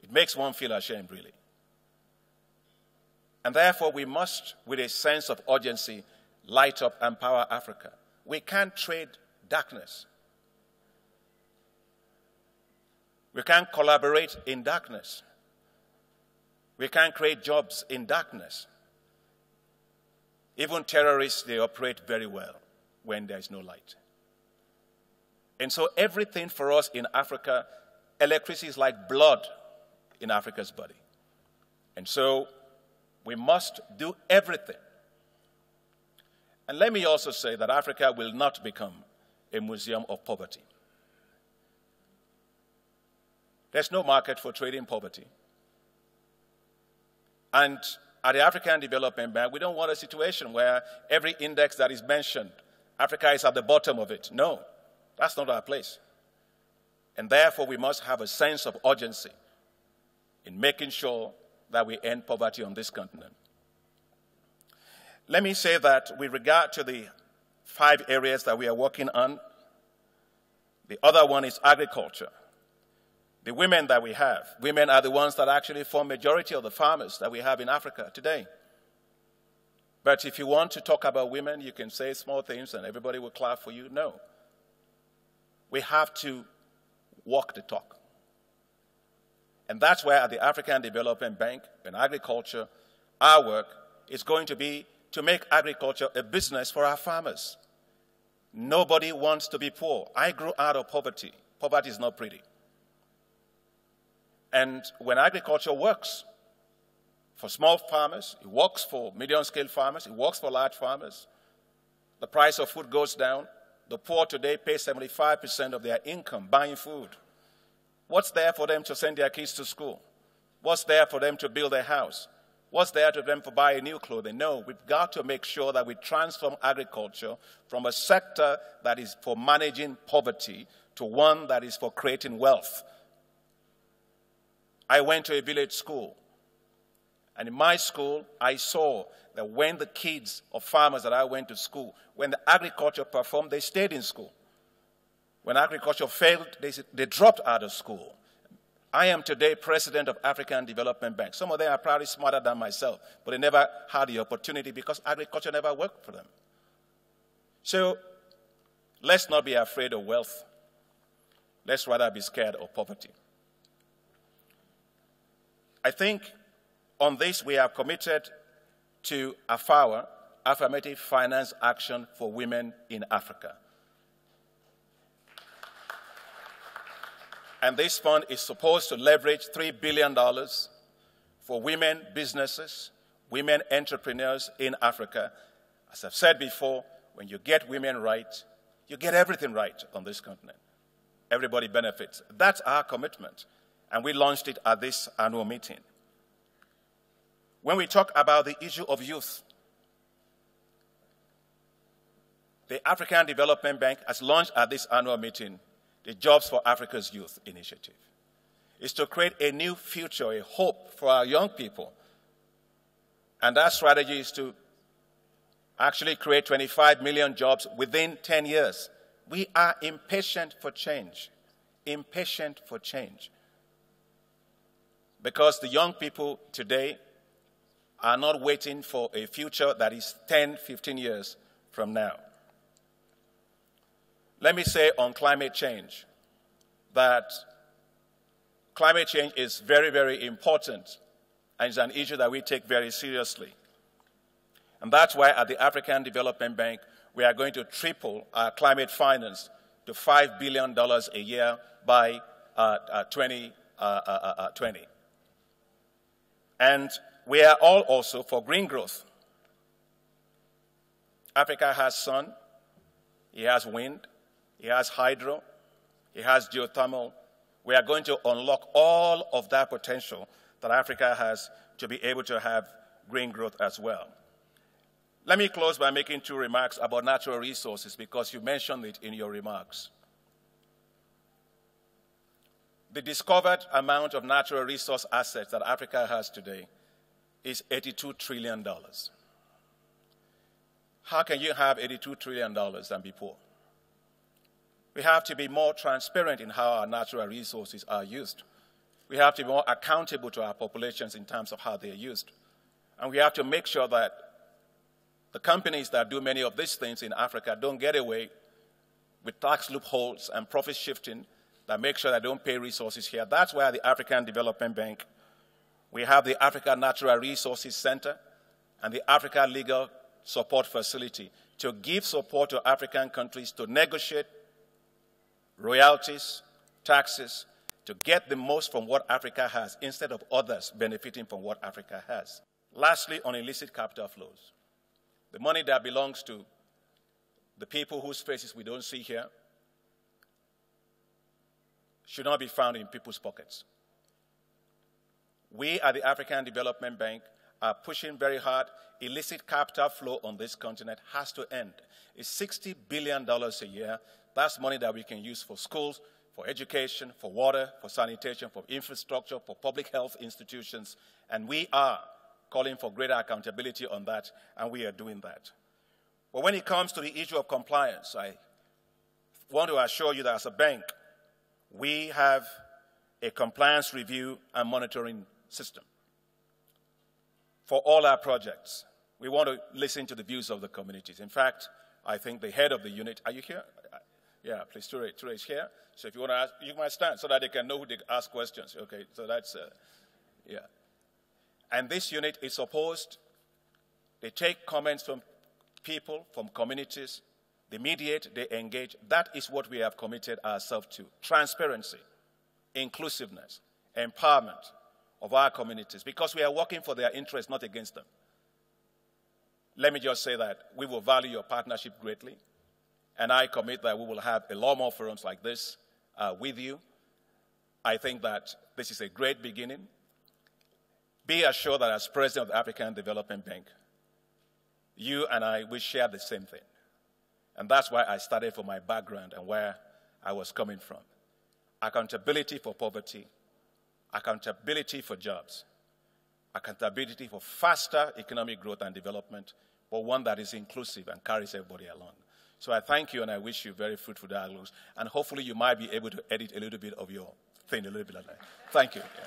It makes one feel ashamed, really. And therefore, we must, with a sense of urgency, light up and power Africa. We can't trade darkness. We can't collaborate in darkness. We can't create jobs in darkness. Even terrorists, they operate very well when there is no light. And so everything for us in Africa, electricity is like blood in Africa's body. And so we must do everything. And let me also say that Africa will not become a museum of poverty. There's no market for trading poverty. And at the African Development Bank, we don't want a situation where every index that is mentioned, Africa is at the bottom of it. No, that's not our place. And therefore, we must have a sense of urgency in making sure that we end poverty on this continent. Let me say that with regard to the 5 areas that we are working on, the other one is agriculture. The women that we have, women are the ones that actually form majority of the farmers that we have in Africa today. But if you want to talk about women, you can say small things and everybody will clap for you. No. We have to walk the talk. And that's where at the African Development Bank and agriculture, our work is going to be to make agriculture a business for our farmers. Nobody wants to be poor. I grew out of poverty. Poverty is not pretty. And when agriculture works for small farmers, it works for medium-scale farmers, it works for large farmers, the price of food goes down. The poor today pay 75% of their income buying food. What's there for them to send their kids to school? What's there for them to build a house? What's there for them to buy a new clothing? No, we've got to make sure that we transform agriculture from a sector that is for managing poverty to one that is for creating wealth. I went to a village school, and in my school, I saw that when the kids of farmers that I went to school, when the agriculture performed, they stayed in school. When agriculture failed, they dropped out of school. I am today president of African Development Bank. Some of them are probably smarter than myself, but they never had the opportunity because agriculture never worked for them. So let's not be afraid of wealth. Let's rather be scared of poverty. I think on this we are committed to AFAWA, Affirmative Finance Action for Women in Africa. And this fund is supposed to leverage $3 billion for women businesses, women entrepreneurs in Africa. As I've said before, when you get women right, you get everything right on this continent. Everybody benefits. That's our commitment. And we launched it at this annual meeting. When we talk about the issue of youth, the African Development Bank has launched at this annual meeting the Jobs for Africa's Youth initiative. It's to create a new future, a hope for our young people. And that strategy is to actually create 25 million jobs within 10 years. We are impatient for change. Impatient for change. Because the young people today are not waiting for a future that is 10, 15 years from now. Let me say on climate change that climate change is very, very important and it's an issue that we take very seriously. And that's why at the African Development Bank, we are going to triple our climate finance to $5 billion a year by 2020. And we are all also for green growth. Africa has sun, it has wind, it has hydro, it has geothermal. We are going to unlock all of that potential that Africa has to be able to have green growth as well. Let me close by making 2 remarks about natural resources, because you mentioned it in your remarks. The discovered amount of natural resource assets that Africa has today is $82 trillion. How can you have $82 trillion and be poor? We have to be more transparent in how our natural resources are used. We have to be more accountable to our populations in terms of how they are used. And we have to make sure that the companies that do many of these things in Africa don't get away with tax loopholes and profit shifting that make sure they don't pay resources here. That's why the African Development Bank, we have the Africa Natural Resources Center and the Africa Legal Support Facility to give support to African countries to negotiate royalties, taxes, to get the most from what Africa has instead of others benefiting from what Africa has. Lastly, on illicit capital flows, the money that belongs to the people whose faces we don't see here should not be found in people's pockets. We at the African Development Bank are pushing very hard. Illicit capital flow on this continent has to end. It's $60 billion a year. That's money that we can use for schools, for education, for water, for sanitation, for infrastructure, for public health institutions. And we are calling for greater accountability on that, and we are doing that. But when it comes to the issue of compliance, I want to assure you that as a bank, we have a compliance review and monitoring system for all our projects. We want to listen to the views of the communities. In fact, I think the head of the unit, are you here? Yeah, please, Ture is here. So if you want to ask, you might stand so that they can know who they ask questions. Okay, so that's, yeah. And this unit is supposed, they take comments from people, from communities, they mediate, they engage. That is what we have committed ourselves to. Transparency, inclusiveness, empowerment of our communities, because we are working for their interests, not against them. Let me just say that we will value your partnership greatly, and I commit that we will have a lot more forums like this with you. I think that this is a great beginning. Be assured that as President of the African Development Bank, you and I, we share the same thing. And that's why I started from my background and where I was coming from. Accountability for poverty, accountability for jobs, accountability for faster economic growth and development, but one that is inclusive and carries everybody along. So I thank you and I wish you very fruitful dialogues. And hopefully you might be able to edit a little bit of your thing, a little bit like that. Thank you. Yeah.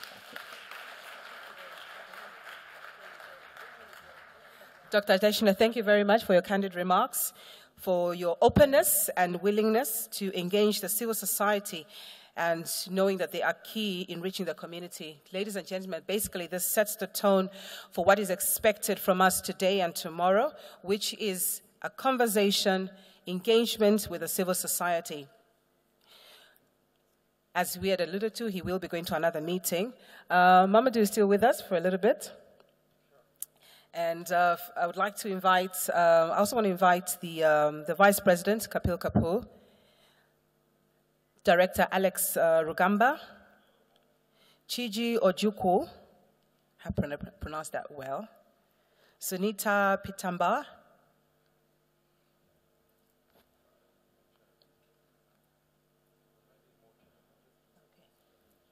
Dr. Adesina, thank you very much for your candid remarks, for your openness and willingness to engage the civil society and knowing that they are key in reaching the community. Ladies and gentlemen, basically this sets the tone for what is expected from us today and tomorrow, which is a conversation, engagement with the civil society. As we had alluded to, he will be going to another meeting. Mamadou is still with us for a little bit. And I would like to invite, I also want to invite the Vice President, Kapil Kapoor, Director Alex Rugamba, Chiji Ojukwu, I pronounced that well, Sunita Pitamba,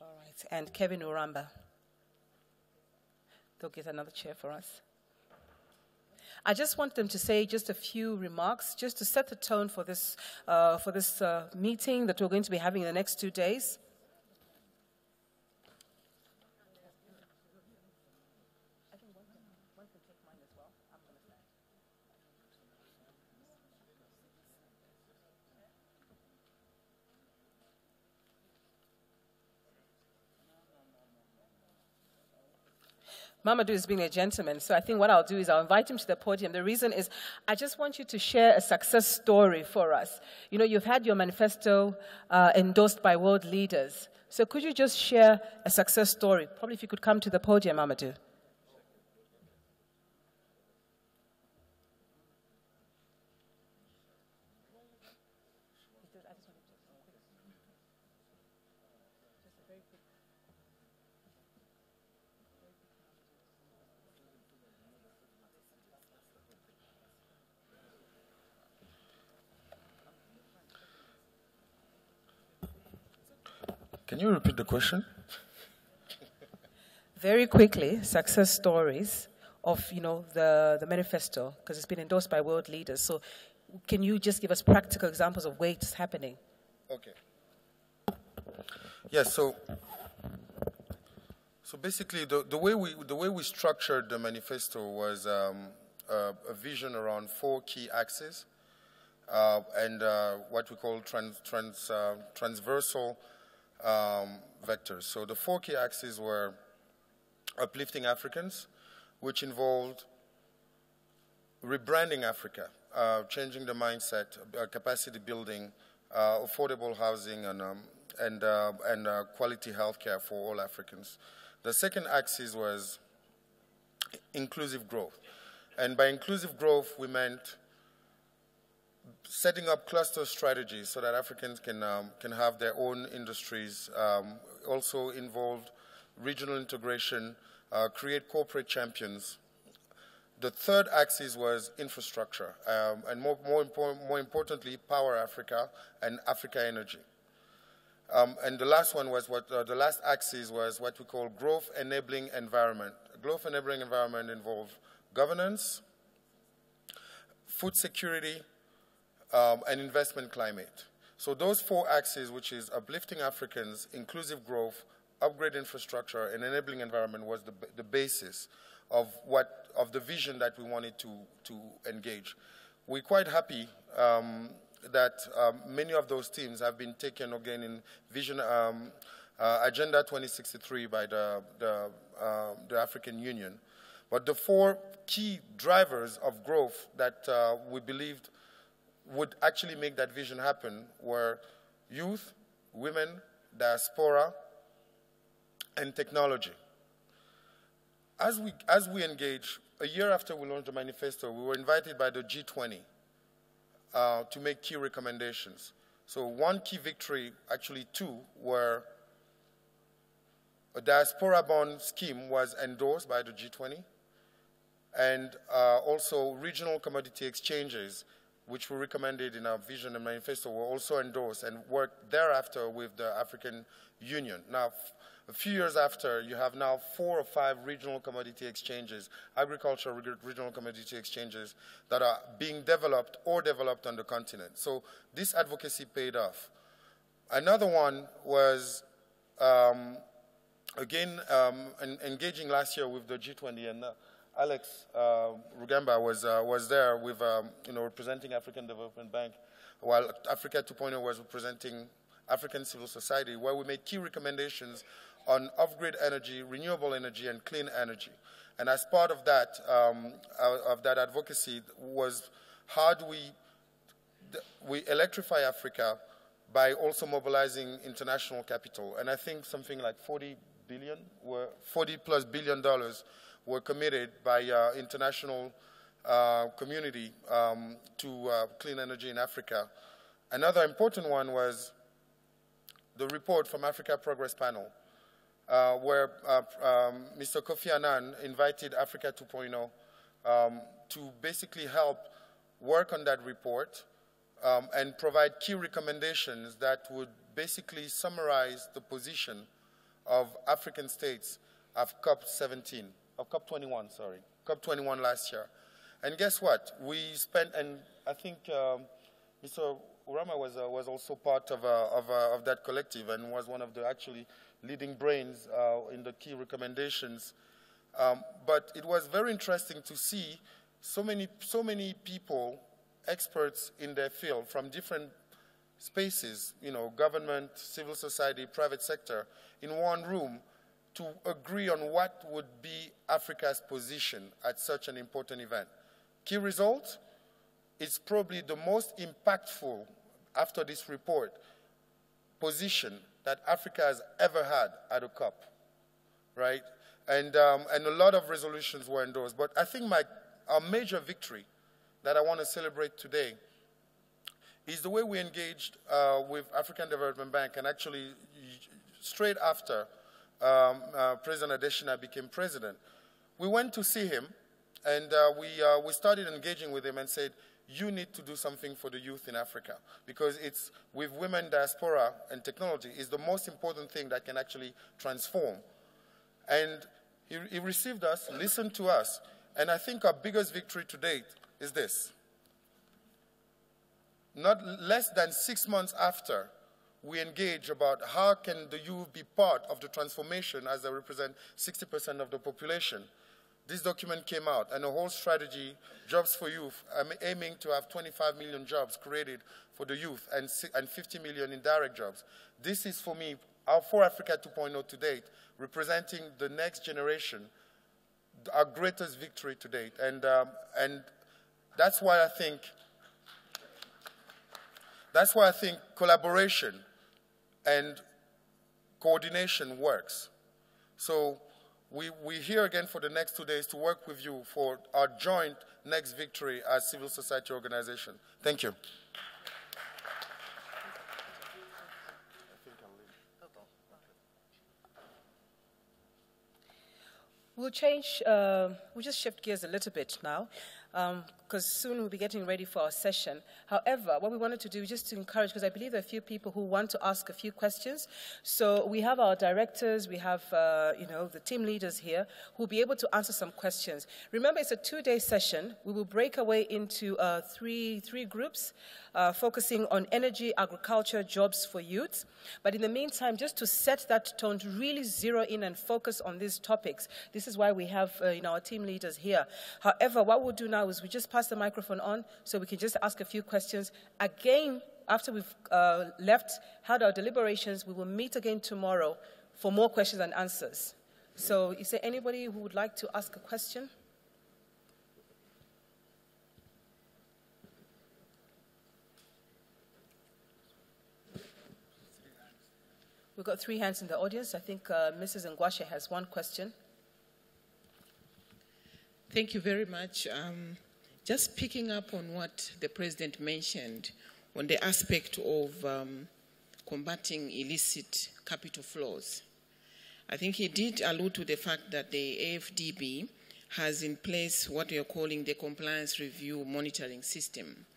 all right, and Kevin Uramba. They'll get another chair for us. I just want them to say just a few remarks, just to set the tone for this meeting that we're going to be having in the next 2 days. Mamadou is being a gentleman, so I think what I'll do is I'll invite him to the podium. The reason is I just want you to share a success story for us. You know, you've had your manifesto endorsed by world leaders. So could you just share a success story? Probably if you could come to the podium, Mamadou. Can you repeat the question? Very quickly, success stories of, the manifesto, because it's been endorsed by world leaders. So can you just give us practical examples of where it's happening? Okay. Yes, so basically the way we structured the manifesto was a vision around 4 key axes and what we call transversal vectors. So the 4 key axes were uplifting Africans, which involved rebranding Africa, changing the mindset, capacity building, affordable housing, and quality healthcare for all Africans. The second axis was inclusive growth. And by inclusive growth, we meant setting up cluster strategies so that Africans can have their own industries, also involved regional integration, create corporate champions. The third axis was infrastructure, and more importantly, Power Africa and Africa Energy. And the last one was the last axis was what we call growth enabling environment. Growth enabling environment involved governance, food security, and investment climate. So those 4 axes, which is uplifting Africans, inclusive growth, upgrade infrastructure, and enabling environment, was the basis of the vision that we wanted to engage. We're quite happy that many of those themes have been taken again in Vision Agenda 2063 by the African Union. But the 4 key drivers of growth that we believed would actually make that vision happen were youth, women, diaspora, and technology. As we engage, a year after we launched the manifesto, we were invited by the G20 to make key recommendations. So 1 key victory, actually 2, were a diaspora bond scheme was endorsed by the G20, and also regional commodity exchanges, which we recommended in our vision and manifesto, were also endorsed and worked thereafter with the African Union. Now, a few years after, you have now 4 or 5 regional commodity exchanges, agricultural regional commodity exchanges, that are being developed or developed on the continent. So this advocacy paid off. Another one was, again, engaging last year with the G20, and Alex Rugamba was there with, representing African Development Bank, while Africa 2.0 was representing African civil society, where we made key recommendations on off-grid energy, renewable energy, and clean energy. And as part of that advocacy was how do we electrify Africa by also mobilizing international capital. And I think something like $40+ billion were committed by international community to clean energy in Africa. Another important one was the report from Africa Progress Panel, where Mr. Kofi Annan invited Africa 2.0 to basically help work on that report and provide key recommendations that would basically summarize the position of African states of COP21 last year. And guess what? We spent, and I think Mr. Urama was also part of that collective and was one of the actually leading brains in the key recommendations. But it was very interesting to see so many people, experts in their field from different spaces, government, civil society, private sector, in one room to agree on what would be Africa's position at such an important event. Key result? It's probably the most impactful, after this report, position that Africa has ever had at a COP, right? And a lot of resolutions were endorsed. But I think our major victory that I want to celebrate today is the way we engaged with African Development Bank, and actually straight after President Adesina became president. We went to see him And we started engaging with him and said, you need to do something for the youth in Africa, because it's with women diaspora and technology is the most important thing that can actually transform. And he received us, listened to us, and I think our biggest victory to date is this. Not less than 6 months after we engage about how can the youth be part of the transformation as they represent 60% of the population, this document came out, and a whole strategy, Jobs for Youth, aiming to have 25 million jobs created for the youth and 50 million indirect jobs. This is, for me, our For Africa 2.0 to date, representing the next generation, our greatest victory to date. And that's why I think collaboration and coordination works. So we're here again for the next 2 days to work with you for our joint next victory as civil society organization. Thank you. We'll just shift gears a little bit now, because soon we'll be getting ready for our session. However, what we wanted to do is just to encourage, because I believe there are a few people who want to ask a few questions. So we have our directors, we have the team leaders here who will be able to answer some questions. Remember, it's a 2-day session. We will break away into three groups, focusing on energy, agriculture, jobs for youth. But in the meantime, just to set that tone, to really zero in and focus on these topics, this is why we have our team leaders here. However, what we'll do now is we just pass the microphone on so we can just ask a few questions. Again, after we've held our deliberations, we will meet again tomorrow for more questions and answers. So is there anybody who would like to ask a question? We've got 3 hands in the audience. I think Mrs. Ngwashe has one question. Thank you very much. Just picking up on what the President mentioned on the aspect of combating illicit capital flows. I think he did allude to the fact that the AFDB has in place what we are calling the compliance review monitoring system.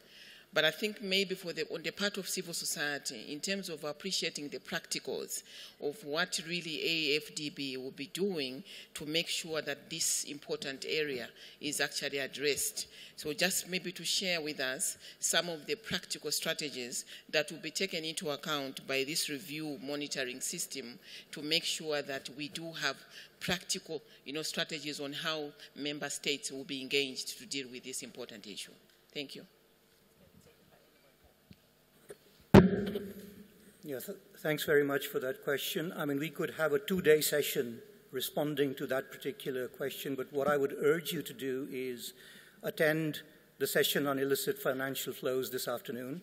But I think maybe on the part of civil society, in terms of appreciating the practicals of what really AFDB will be doing to make sure that this important area is actually addressed. So just maybe to share with us some of the practical strategies that will be taken into account by this review monitoring system to make sure that we do have practical strategies on how member states will be engaged to deal with this important issue. Thank you. Yeah, thanks very much for that question. I mean, we could have a 2-day session responding to that particular question, but what I would urge you to do is attend the session on illicit financial flows this afternoon,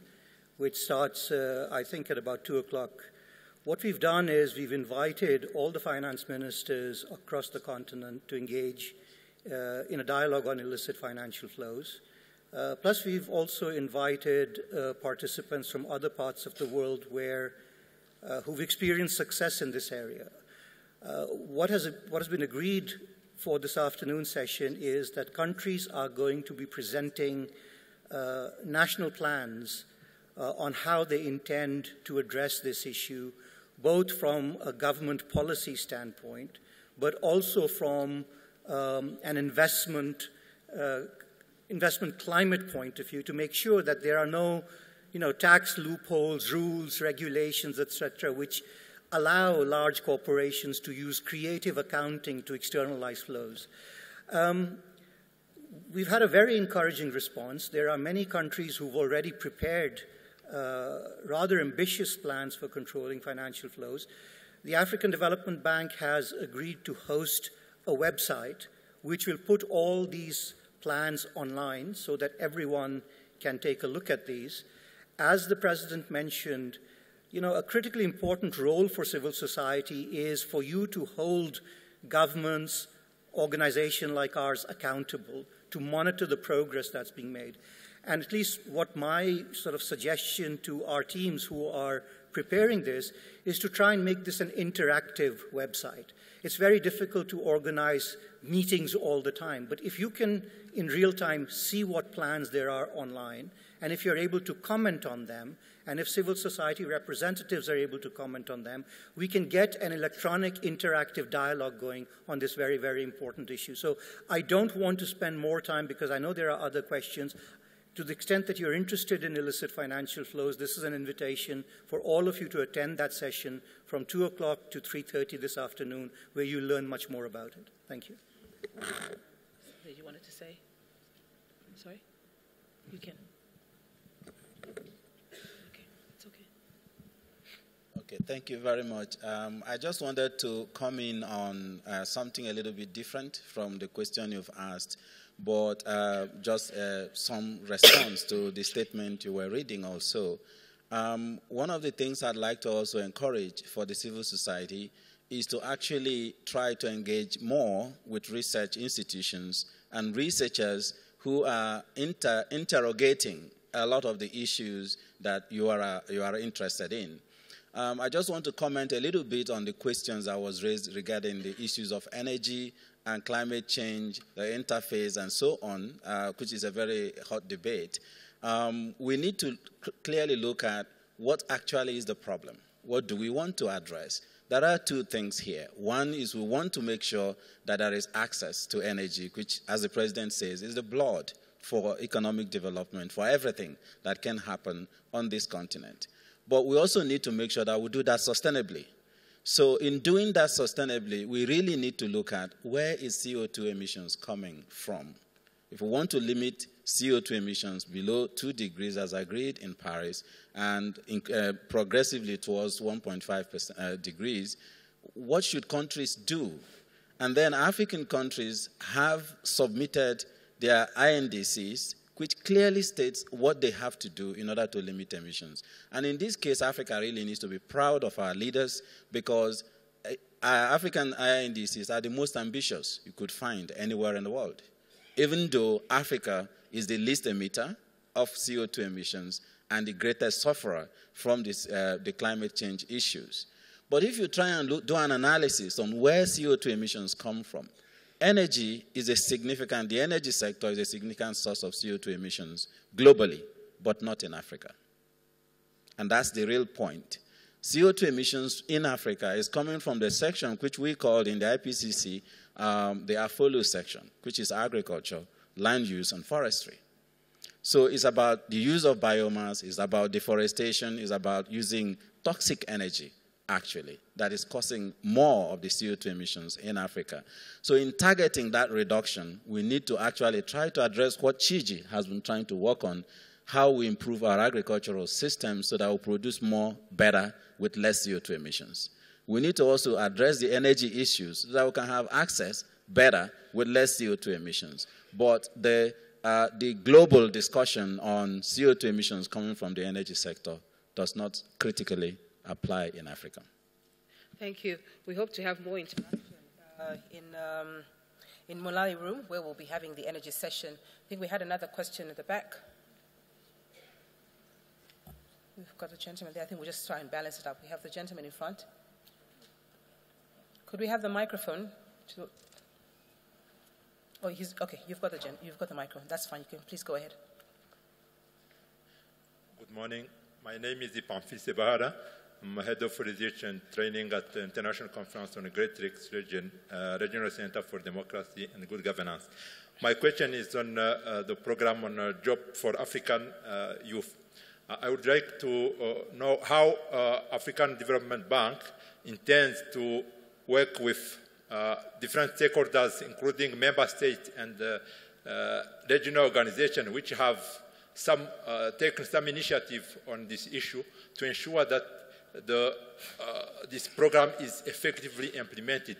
which starts, I think, at about 2 o'clock. What we've done is we've invited all the finance ministers across the continent to engage in a dialogue on illicit financial flows. Plus, we've also invited participants from other parts of the world who've experienced success in this area. What has been agreed for this afternoon session is that countries are going to be presenting national plans on how they intend to address this issue, both from a government policy standpoint, but also from an investment climate point of view, to make sure that there are no, tax loopholes, rules, regulations, etc., which allow large corporations to use creative accounting to externalize flows. We've had a very encouraging response. There are many countries who've already prepared rather ambitious plans for controlling financial flows. The African Development Bank has agreed to host a website which will put all these plans online so that everyone can take a look at these. As the President mentioned, a critically important role for civil society is for you to hold governments, organizations like ours accountable, to monitor the progress that's being made. And at least what my sort of suggestion to our teams who are preparing this is to try and make this an interactive website. It's very difficult to organize meetings all the time, but if you can, in real time, see what plans there are online, and if you're able to comment on them, and if civil society representatives are able to comment on them, we can get an electronic interactive dialogue going on this very, very important issue. So I don't want to spend more time because I know there are other questions. To the extent that you're interested in illicit financial flows, this is an invitation for all of you to attend that session from 2 o'clock to 3:30 this afternoon, where you learn much more about it. Thank you. Did you wanted to say? Sorry? You can. Okay, it's okay. Okay, thank you very much. I just wanted to come in on something a little bit different from the question you've asked, but just some response to the statement you were reading also. One of the things I'd like to also encourage for the civil society is to actually try to engage more with research institutions and researchers who are interrogating a lot of the issues that you are interested in. I just want to comment a little bit on the questions that was raised regarding the issues of energy and climate change, the interface, and so on, which is a very hot debate. We need to clearly look at what actually is the problem. What do we want to address? There are two things here. One is we want to make sure that there is access to energy, which, as the President says, is the blood for economic development, for everything that can happen on this continent. But we also need to make sure that we do that sustainably. So in doing that sustainably, we really need to look at where is CO2 emissions coming from. If we want to limit CO2 emissions below 2 degrees as agreed in Paris and progressively towards 1.5 degrees, what should countries do? And then African countries have submitted their INDCs, which clearly states what they have to do in order to limit emissions. And in this case, Africa really needs to be proud of our leaders because African INDCs are the most ambitious you could find anywhere in the world, even though Africa is the least emitter of CO2 emissions and the greatest sufferer from this, the climate change issues. But if you try and do an analysis on where CO2 emissions come from, energy is the energy sector is a significant source of CO2 emissions globally, but not in Africa. And that's the real point. CO2 emissions in Africa is coming from the section which we called in the IPCC the AFOLU section, which is agriculture, land use, and forestry. So it's about the use of biomass, it's about deforestation, it's about using toxic energy, actually, that is causing more of the CO2 emissions in Africa. So in targeting that reduction, we need to actually try to address what Chiji has been trying to work on, how we improve our agricultural systems so that we produce more, better, with less CO2 emissions. We need to also address the energy issues so that we can have access better with less CO2 emissions. But the global discussion on CO2 emissions coming from the energy sector does not critically apply in Africa. Thank you. We hope to have more interaction in Mulali Room, where we'll be having the energy session. I think we had another question at the back. We've got a gentleman there. I think we'll just try and balance it up. We have the gentleman in front. Could we have the microphone? Oh, okay. You've got the microphone. That's fine. You can please go ahead. Good morning. My name is Pamphile Sebahara. I'm head of research and training at the International Conference on the Great Lakes Region, Regional Center for Democracy and Good Governance. My question is on the program on job for African youth. I would like to know how African Development Bank intends to work with different stakeholders, including member states and regional organizations, which have taken some initiative on this issue to ensure that this program is effectively implemented.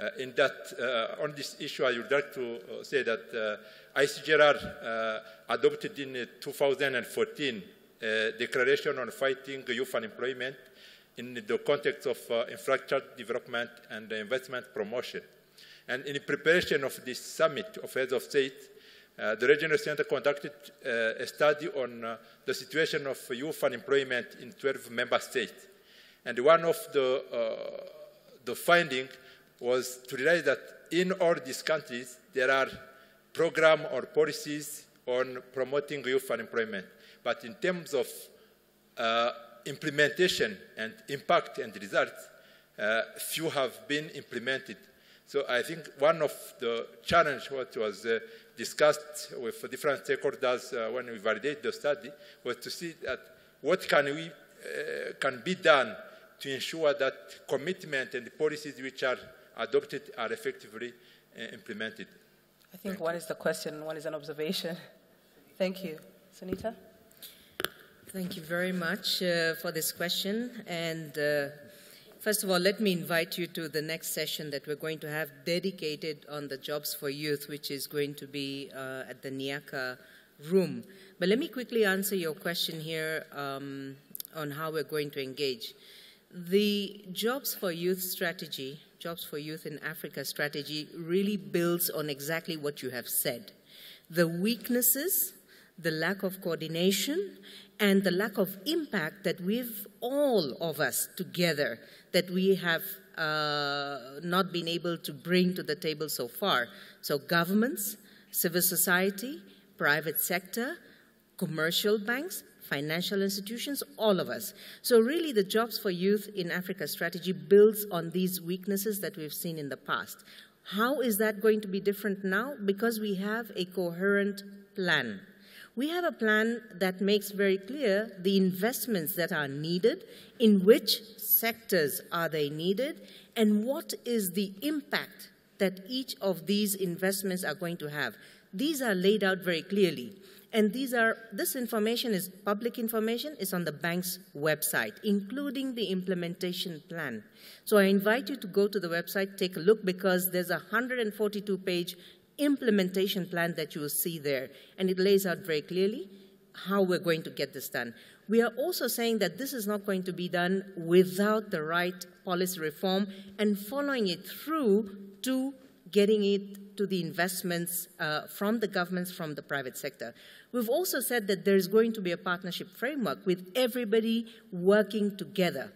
On this issue, I would like to say that ICGLR adopted in 2014 a declaration on fighting youth unemployment in the context of infrastructure development and investment promotion. And in preparation of this summit of heads of state, The regional center conducted a study on the situation of youth unemployment in 12 member states. And one of the findings was to realize that in all these countries, there are programs or policies on promoting youth unemployment. But in terms of implementation and impact and results, few have been implemented. So I think one of the challenges what was discussed with different stakeholders when we validated the study was to see that what can be done to ensure that commitment and the policies which are adopted are effectively implemented. I think one is the question, one is an observation. Thank you. Sunita? Thank you very much for this question. And first of all, let me invite you to the next session that we're going to have dedicated on the Jobs for Youth, which is going to be at the Niaka room. But let me quickly answer your question here on how we're going to engage. The Jobs for Youth strategy, Jobs for Youth in Africa strategy, really builds on exactly what you have said. The weaknesses, the lack of coordination, and the lack of impact that we've, all of us together, that we have not been able to bring to the table so far. So governments, civil society, private sector, commercial banks, financial institutions, all of us. So really the Jobs for Youth in Africa strategy builds on these weaknesses that we've seen in the past. How is that going to be different now? Because we have a coherent plan. We have a plan that makes very clear the investments that are needed, in which sectors are they needed, and what is the impact that each of these investments are going to have. These are laid out very clearly. And this information is public information, it's on the bank's website, including the implementation plan. So I invite you to go to the website, take a look, because there's a 142-page implementation plan that you will see there. And it lays out very clearly how we're going to get this done. We are also saying that this is not going to be done without the right policy reform and following it through to getting it to the investments from the governments, from the private sector. We've also said that there's going to be a partnership framework with everybody working together.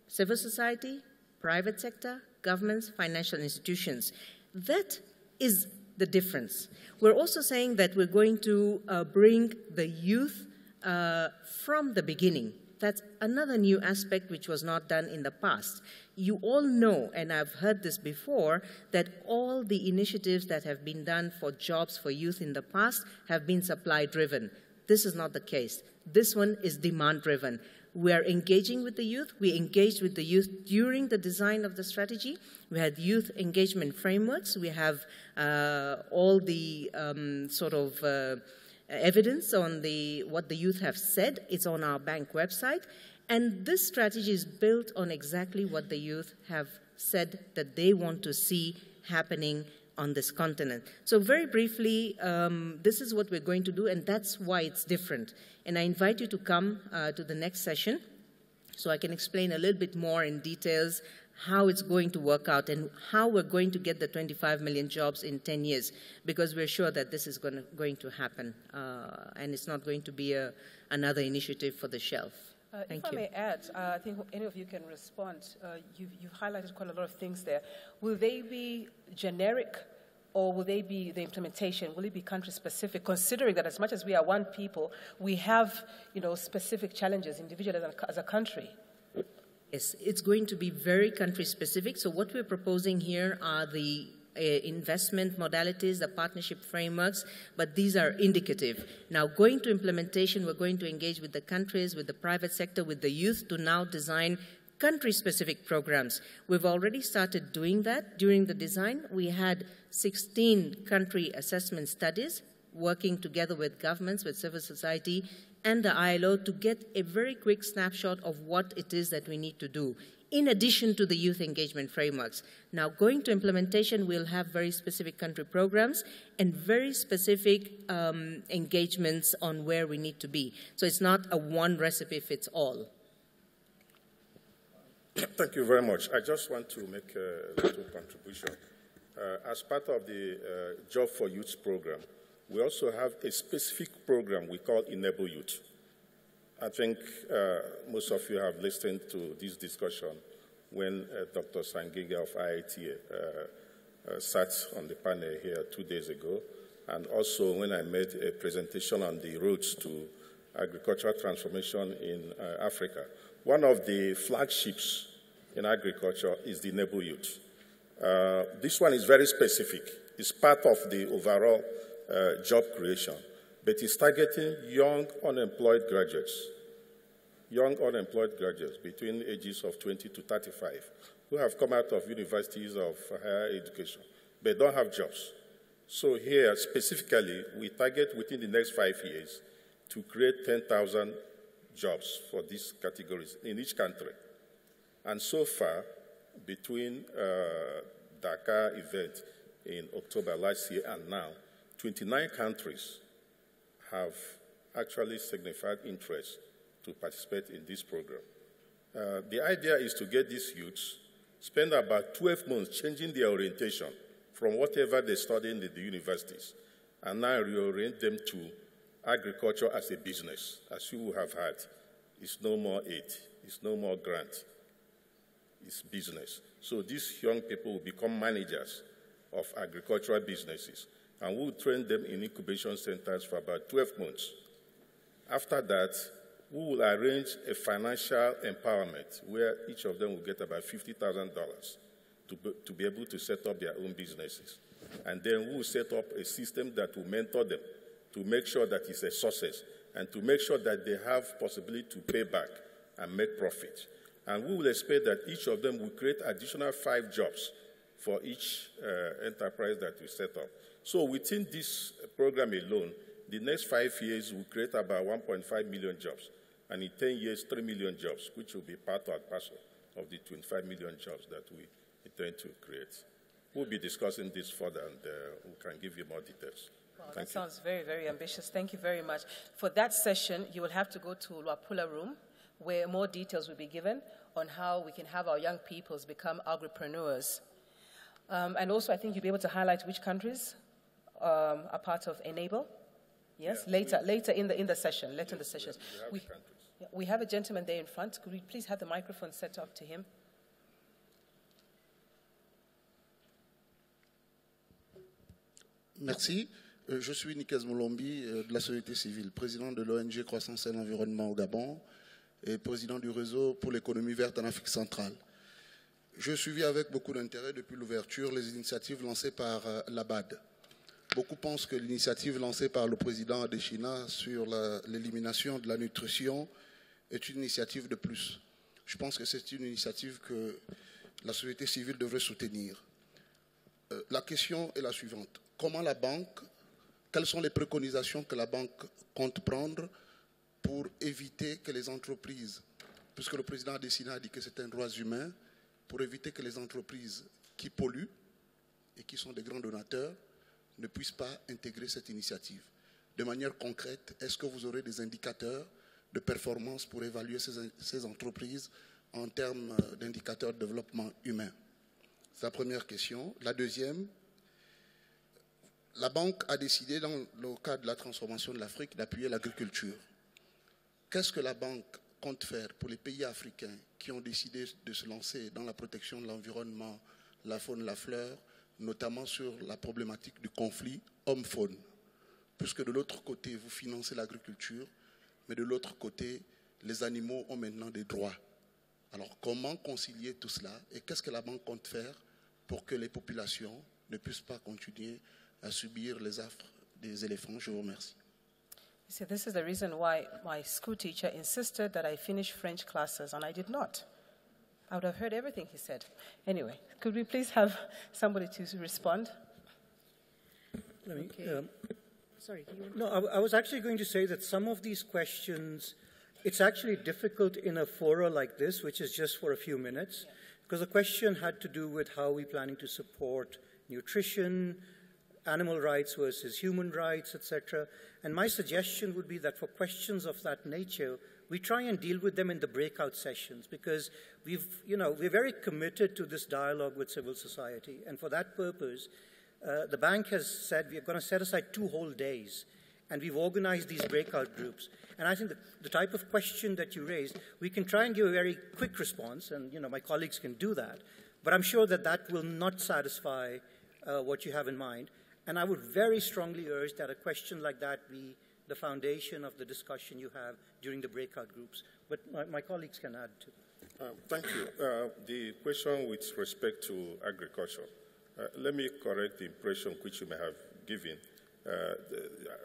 Civil society, private sector, governments, financial institutions. That is the difference. We're also saying that we're going to bring the youth from the beginning. That's another new aspect which was not done in the past. You all know, and I've heard this before, that all the initiatives that have been done for Jobs for Youth in the past have been supply-driven. This is not the case. This one is demand-driven. We are engaging with the youth. We engaged with the youth during the design of the strategy. We had youth engagement frameworks. We have all the evidence on what the youth have said. It's on our bank website. And this strategy is built on exactly what the youth have said that they want to see happening on this continent. So very briefly, this is what we're going to do, and that's why it's different. And I invite you to come to the next session so I can explain a little bit more in details how it's going to work out and how we're going to get the 25 million jobs in 10 years, because we're sure that this is going to happen, and it's not going to be another initiative for the shelf. Thank you. If I may add, I think any of you can respond. You've highlighted quite a lot of things there. Will they be generic, or will they be the implementation? Will it be country-specific, considering that as much as we are one people, we have specific challenges individually as a country? Yes, it's going to be very country-specific. So what we're proposing here are the investment modalities, the partnership frameworks, but these are indicative. Now, going to implementation, we're going to engage with the countries, with the private sector, with the youth to now design country-specific programs. We've already started doing that. During the design, we had 16 country assessment studies working together with governments, with civil society, and the ILO to get a very quick snapshot of what it is that we need to do, in addition to the youth engagement frameworks. Now, going to implementation, we'll have very specific country programs and very specific engagements on where we need to be. So it's not a one recipe fits all. Thank you very much. I just want to make a little contribution. As part of the Job for Youth program, we also have a specific program we call Enable Youth. I think most of you have listened to this discussion when Dr. Sangiga of IIT sat on the panel here 2 days ago, and also when I made a presentation on the roads to agricultural transformation in Africa. One of the flagships in agriculture is the Enable Youth. This one is very specific. It's part of the overall job creation, but it's targeting young unemployed graduates between ages of 20 to 35 who have come out of universities of higher education but don't have jobs. So here, specifically, we target within the next 5 years to create 10,000 jobs for these categories in each country. And so far, between Dakar event in October last year and now, 29 countries have actually signified interest to participate in this program. The idea is to get these youths, spend about 12 months changing their orientation from whatever they study in the universities, and now reorient them to agriculture as a business, as you will have had. It's no more aid, it's no more grant, it's business. So these young people will become managers of agricultural businesses, and we'll train them in incubation centers for about 12 months. After that, we will arrange a financial empowerment where each of them will get about $50,000 to be able to set up their own businesses. And then we will set up a system that will mentor them to make sure that it's a success and to make sure that they have possibility to pay back and make profit. And we will expect that each of them will create additional 5 jobs for each enterprise that we set up. So within this program alone, the next 5 years will create about 1.5 million jobs. And in 10 years, 3 million jobs, which will be part and parcel of the 25 million jobs that we intend to create. We'll be discussing this further, and we can give you more details. Wow, that sounds very, very ambitious. Thank you very much. For that session, you will have to go to Luapula Room, where more details will be given on how we can have our young peoples become agripreneurs. And also, I think you'll be able to highlight which countries are part of Enable. Yes, yeah, later in the session, later in the sessions. We have a gentleman there in front. Could we please have the microphone set up to him? Merci. Je suis Nikaz Moulombi de la société civile, président de l'ONG Croissance et l'Environnement au Gabon et président du réseau pour l'économie verte en Afrique centrale. Je suivis avec beaucoup d'intérêt depuis l'ouverture les initiatives lancées par l'ABAD. Beaucoup pensent que l'initiative lancée par le président Adesina sur l'élimination de la nutrition est une initiative de plus. Je pense que c'est une initiative que la société civile devrait soutenir. La question est la suivante. Comment la banque, quelles sont les préconisations que la banque compte prendre pour éviter que les entreprises, puisque le président Adesina a dit que c'est un droit humain, pour éviter que les entreprises qui polluent et qui sont des grands donateurs ne puissent pas intégrer cette initiative. De manière concrète, est-ce que vous aurez des indicateurs de performance pour évaluer ces entreprises en termes d'indicateurs de développement humain? C'est la première question. La deuxième, la banque a décidé, dans le cadre de la transformation de l'Afrique, d'appuyer l'agriculture. Qu'est-ce que la banque compte faire pour les pays africains qui ont décidé de se lancer dans la protection de l'environnement, la faune, la fleur, notamment sur la problématique du conflit homme-faune? Puisque de l'autre côté, vous financez l'agriculture, mais de l'autre côté, les animaux ont maintenant des droits. Alors, comment concilier tout cela et qu'est-ce que la banque compte faire pour que les populations ne puissent pas continuer à subir les affres des éléphants? Je vous remercie. See, this is the reason why my school teacher insisted that I finish French classes, and I did not. I would have heard everything he said. Anyway, could we please have somebody to respond? Okay. Sorry, do you want No, I was actually going to say that some of these questions, it's actually difficult in a fora like this, which is just for a few minutes, because the question had to do with how we're planning to support nutrition, animal rights versus human rights, etc. And my suggestion would be that for questions of that nature, we try and deal with them in the breakout sessions, because we're very committed to this dialogue with civil society. And for that purpose, the bank has said we're going to set aside 2 whole days, and we've organized these breakout groups. And I think the type of question that you raised, we can try and give a very quick response, and my colleagues can do that. But I'm sure that that will not satisfy what you have in mind. And I would very strongly urge that a question like that be the foundation of the discussion you have during the breakout groups. But my colleagues can add to that. Thank you. The question with respect to agriculture, let me correct the impression which you may have given.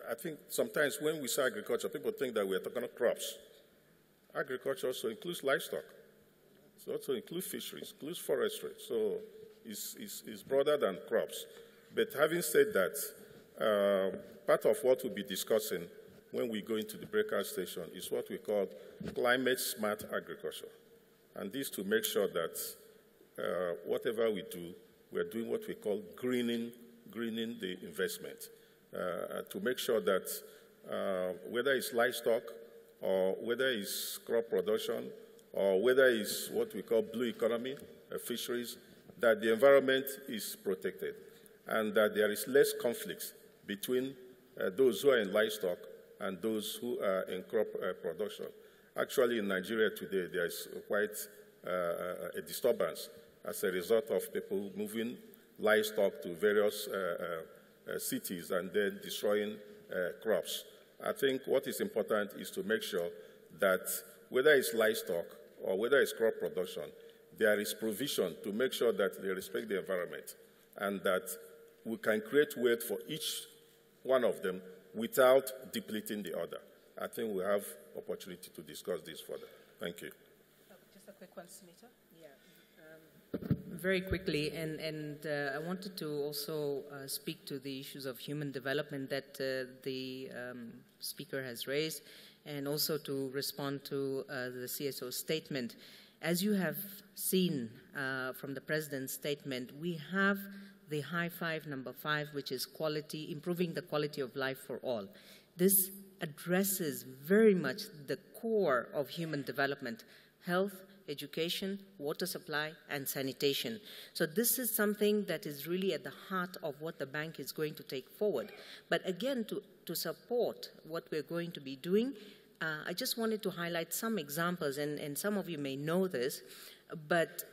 I think sometimes when we say agriculture, people think that we are talking about crops. Agriculture also includes livestock. It also includes fisheries, includes forestry. So it's broader than crops. But having said that, part of what we'll be discussing when we go into the breakout station is what we call climate smart agriculture. And this to make sure that whatever we do, we're doing what we call greening the investment. To make sure that whether it's livestock or whether it's crop production or whether it's what we call blue economy, fisheries, that the environment is protected and that there is less conflicts between those who are in livestock and those who are in crop production. Actually, in Nigeria today, there is quite a disturbance as a result of people moving livestock to various cities and then destroying crops. I think what is important is to make sure that whether it's livestock or whether it's crop production, there is provision to make sure that they respect the environment and that we can create wealth for each one of them without depleting the other. I think we have opportunity to discuss this further. Thank you. Just a quick one, Sunita. Very quickly, and I wanted to also speak to the issues of human development that the speaker has raised, and also to respond to the CSO statement. As you have seen from the President's statement, we have the high five, number 5, which is quality, improving the quality of life for all. This addresses very much the core of human development: health, education, water supply, and sanitation. So this is something that is really at the heart of what the bank is going to take forward. But again, to support what we're going to be doing, I just wanted to highlight some examples, and some of you may know this, but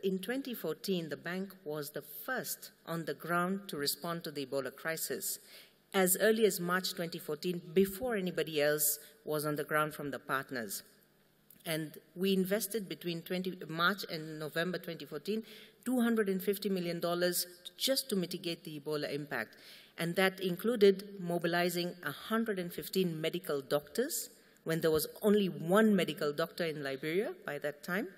in 2014, the bank was the first on the ground to respond to the Ebola crisis. As early as March 2014, before anybody else was on the ground from the partners. And we invested between March and November 2014, $250 million just to mitigate the Ebola impact. And that included mobilizing 115 medical doctors when there was only 1 medical doctor in Liberia by that time.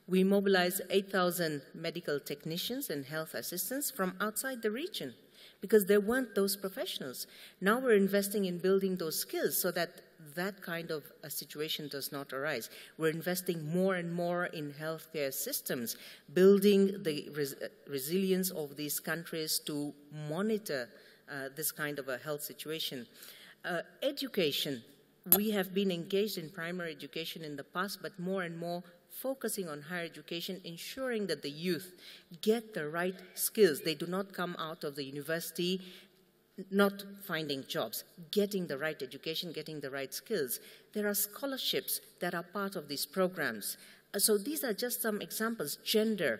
We mobilized 8,000 medical technicians and health assistants from outside the region because there weren't those professionals. Now we're investing in building those skills so that that kind of a situation does not arise. We're investing more and more in healthcare systems, building the resilience of these countries to monitor this kind of a health situation. Education. We have been engaged in primary education in the past, but more and more focusing on higher education, ensuring that the youth get the right skills. They do not come out of the university not finding jobs, getting the right education, getting the right skills. There are scholarships that are part of these programs. So these are just some examples. Gender.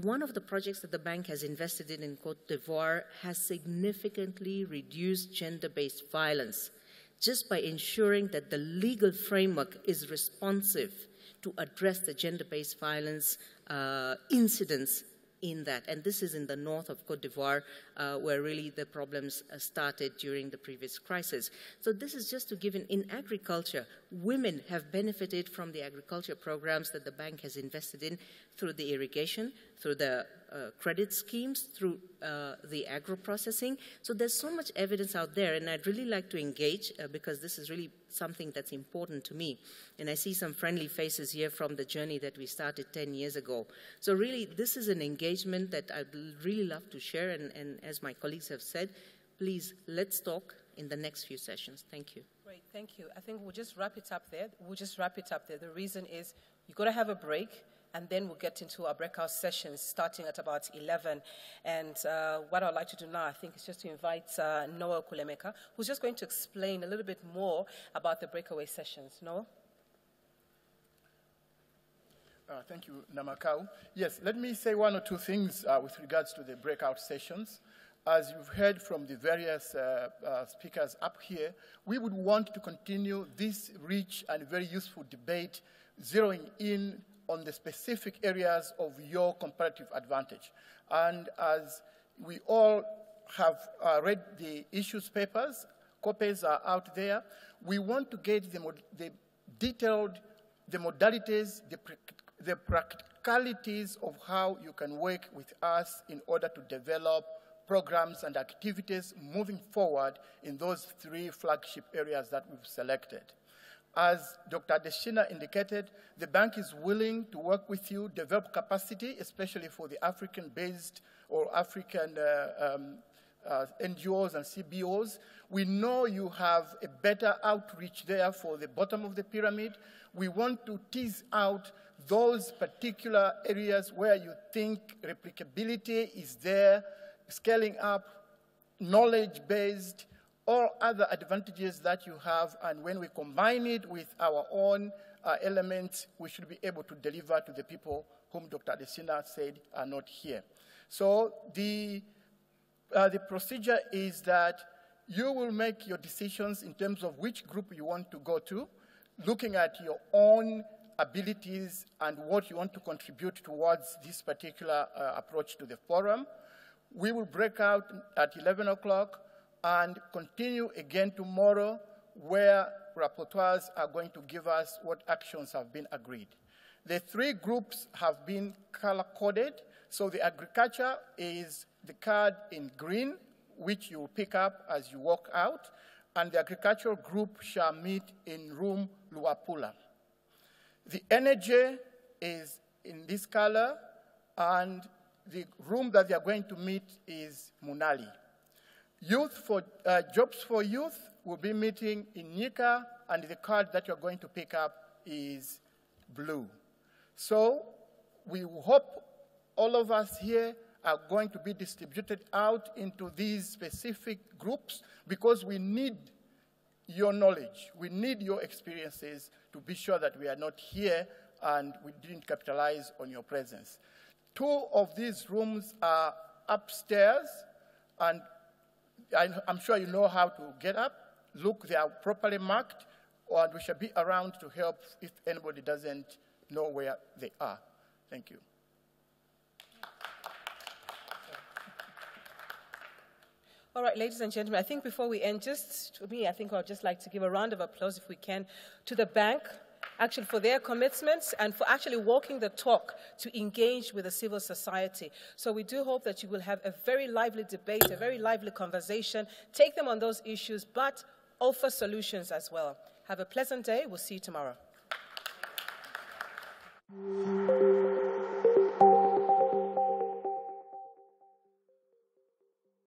One of the projects that the bank has invested in Côte d'Ivoire has significantly reduced gender-based violence just by ensuring that the legal framework is responsive to address the gender-based violence incidents in that. And this is in the north of Côte d'Ivoire, where really the problems started during the previous crisis. So this is just to give in agriculture, women have benefited from the agriculture programs that the bank has invested in through the irrigation, through the credit schemes, through the agro-processing. So there's so much evidence out there, and I'd really like to engage because this is really something that's important to me. And I see some friendly faces here from the journey that we started 10 years ago. So really, this is an engagement that I'd really love to share, and as my colleagues have said, please, let's talk in the next few sessions. Thank you. Great, thank you. I think we'll just wrap it up there. The reason is you've got to have a break, and then we'll get into our breakout sessions starting at about 11. And what I'd like to do now, I think, is just to invite Noah Kulemeka, who's just going to explain a little bit more about the breakaway sessions. Noah? Thank you, Namakau. Yes, let me say one or two things with regards to the breakout sessions. As you've heard from the various speakers up here, we would want to continue this rich and very useful debate, zeroing in on the specific areas of your comparative advantage. And as we all have read the issues papers, copies are out there, we want to get the detailed, the modalities, the practicalities of how you can work with us in order to develop programs and activities moving forward in those three flagship areas that we've selected. As Dr. Adesina indicated, the bank is willing to work with you, develop capacity, especially for the African-based or African NGOs and CBOs. We know you have a better outreach there for the bottom of the pyramid. We want to tease out those particular areas where you think replicability is there, scaling up, knowledge-based, all other advantages that you have, and when we combine it with our own elements, we should be able to deliver to the people whom Dr. Adesina said are not here. So the procedure is that you will make your decisions in terms of which group you want to go to, looking at your own abilities and what you want to contribute towards this particular approach to the forum. We will break out at 11 o'clock and continue again tomorrow, where rapporteurs are going to give us what actions have been agreed. The three groups have been color-coded. So the agriculture is the card in green, which you will pick up as you walk out, and the agricultural group shall meet in room Luapula. The energy is in this color, and the room that they are going to meet is Munali. Jobs for Youth will be meeting in Nika, and the card that you're going to pick up is blue. So we hope all of us here are going to be distributed out into these specific groups, because we need your knowledge, we need your experiences to be sure that we are not here and we didn't capitalize on your presence. 2 of these rooms are upstairs, and I'm sure you know how to get up. Look, they are properly marked, and we shall be around to help if anybody doesn't know where they are. Thank you. All right, ladies and gentlemen, I think before we end, I think I'd just like to give a round of applause, if we can, to the bank, actually for their commitments and for actually walking the talk to engage with the civil society. So we do hope that you will have a very lively debate, a very lively conversation, take them on those issues, but offer solutions as well. Have a pleasant day. We'll see you tomorrow.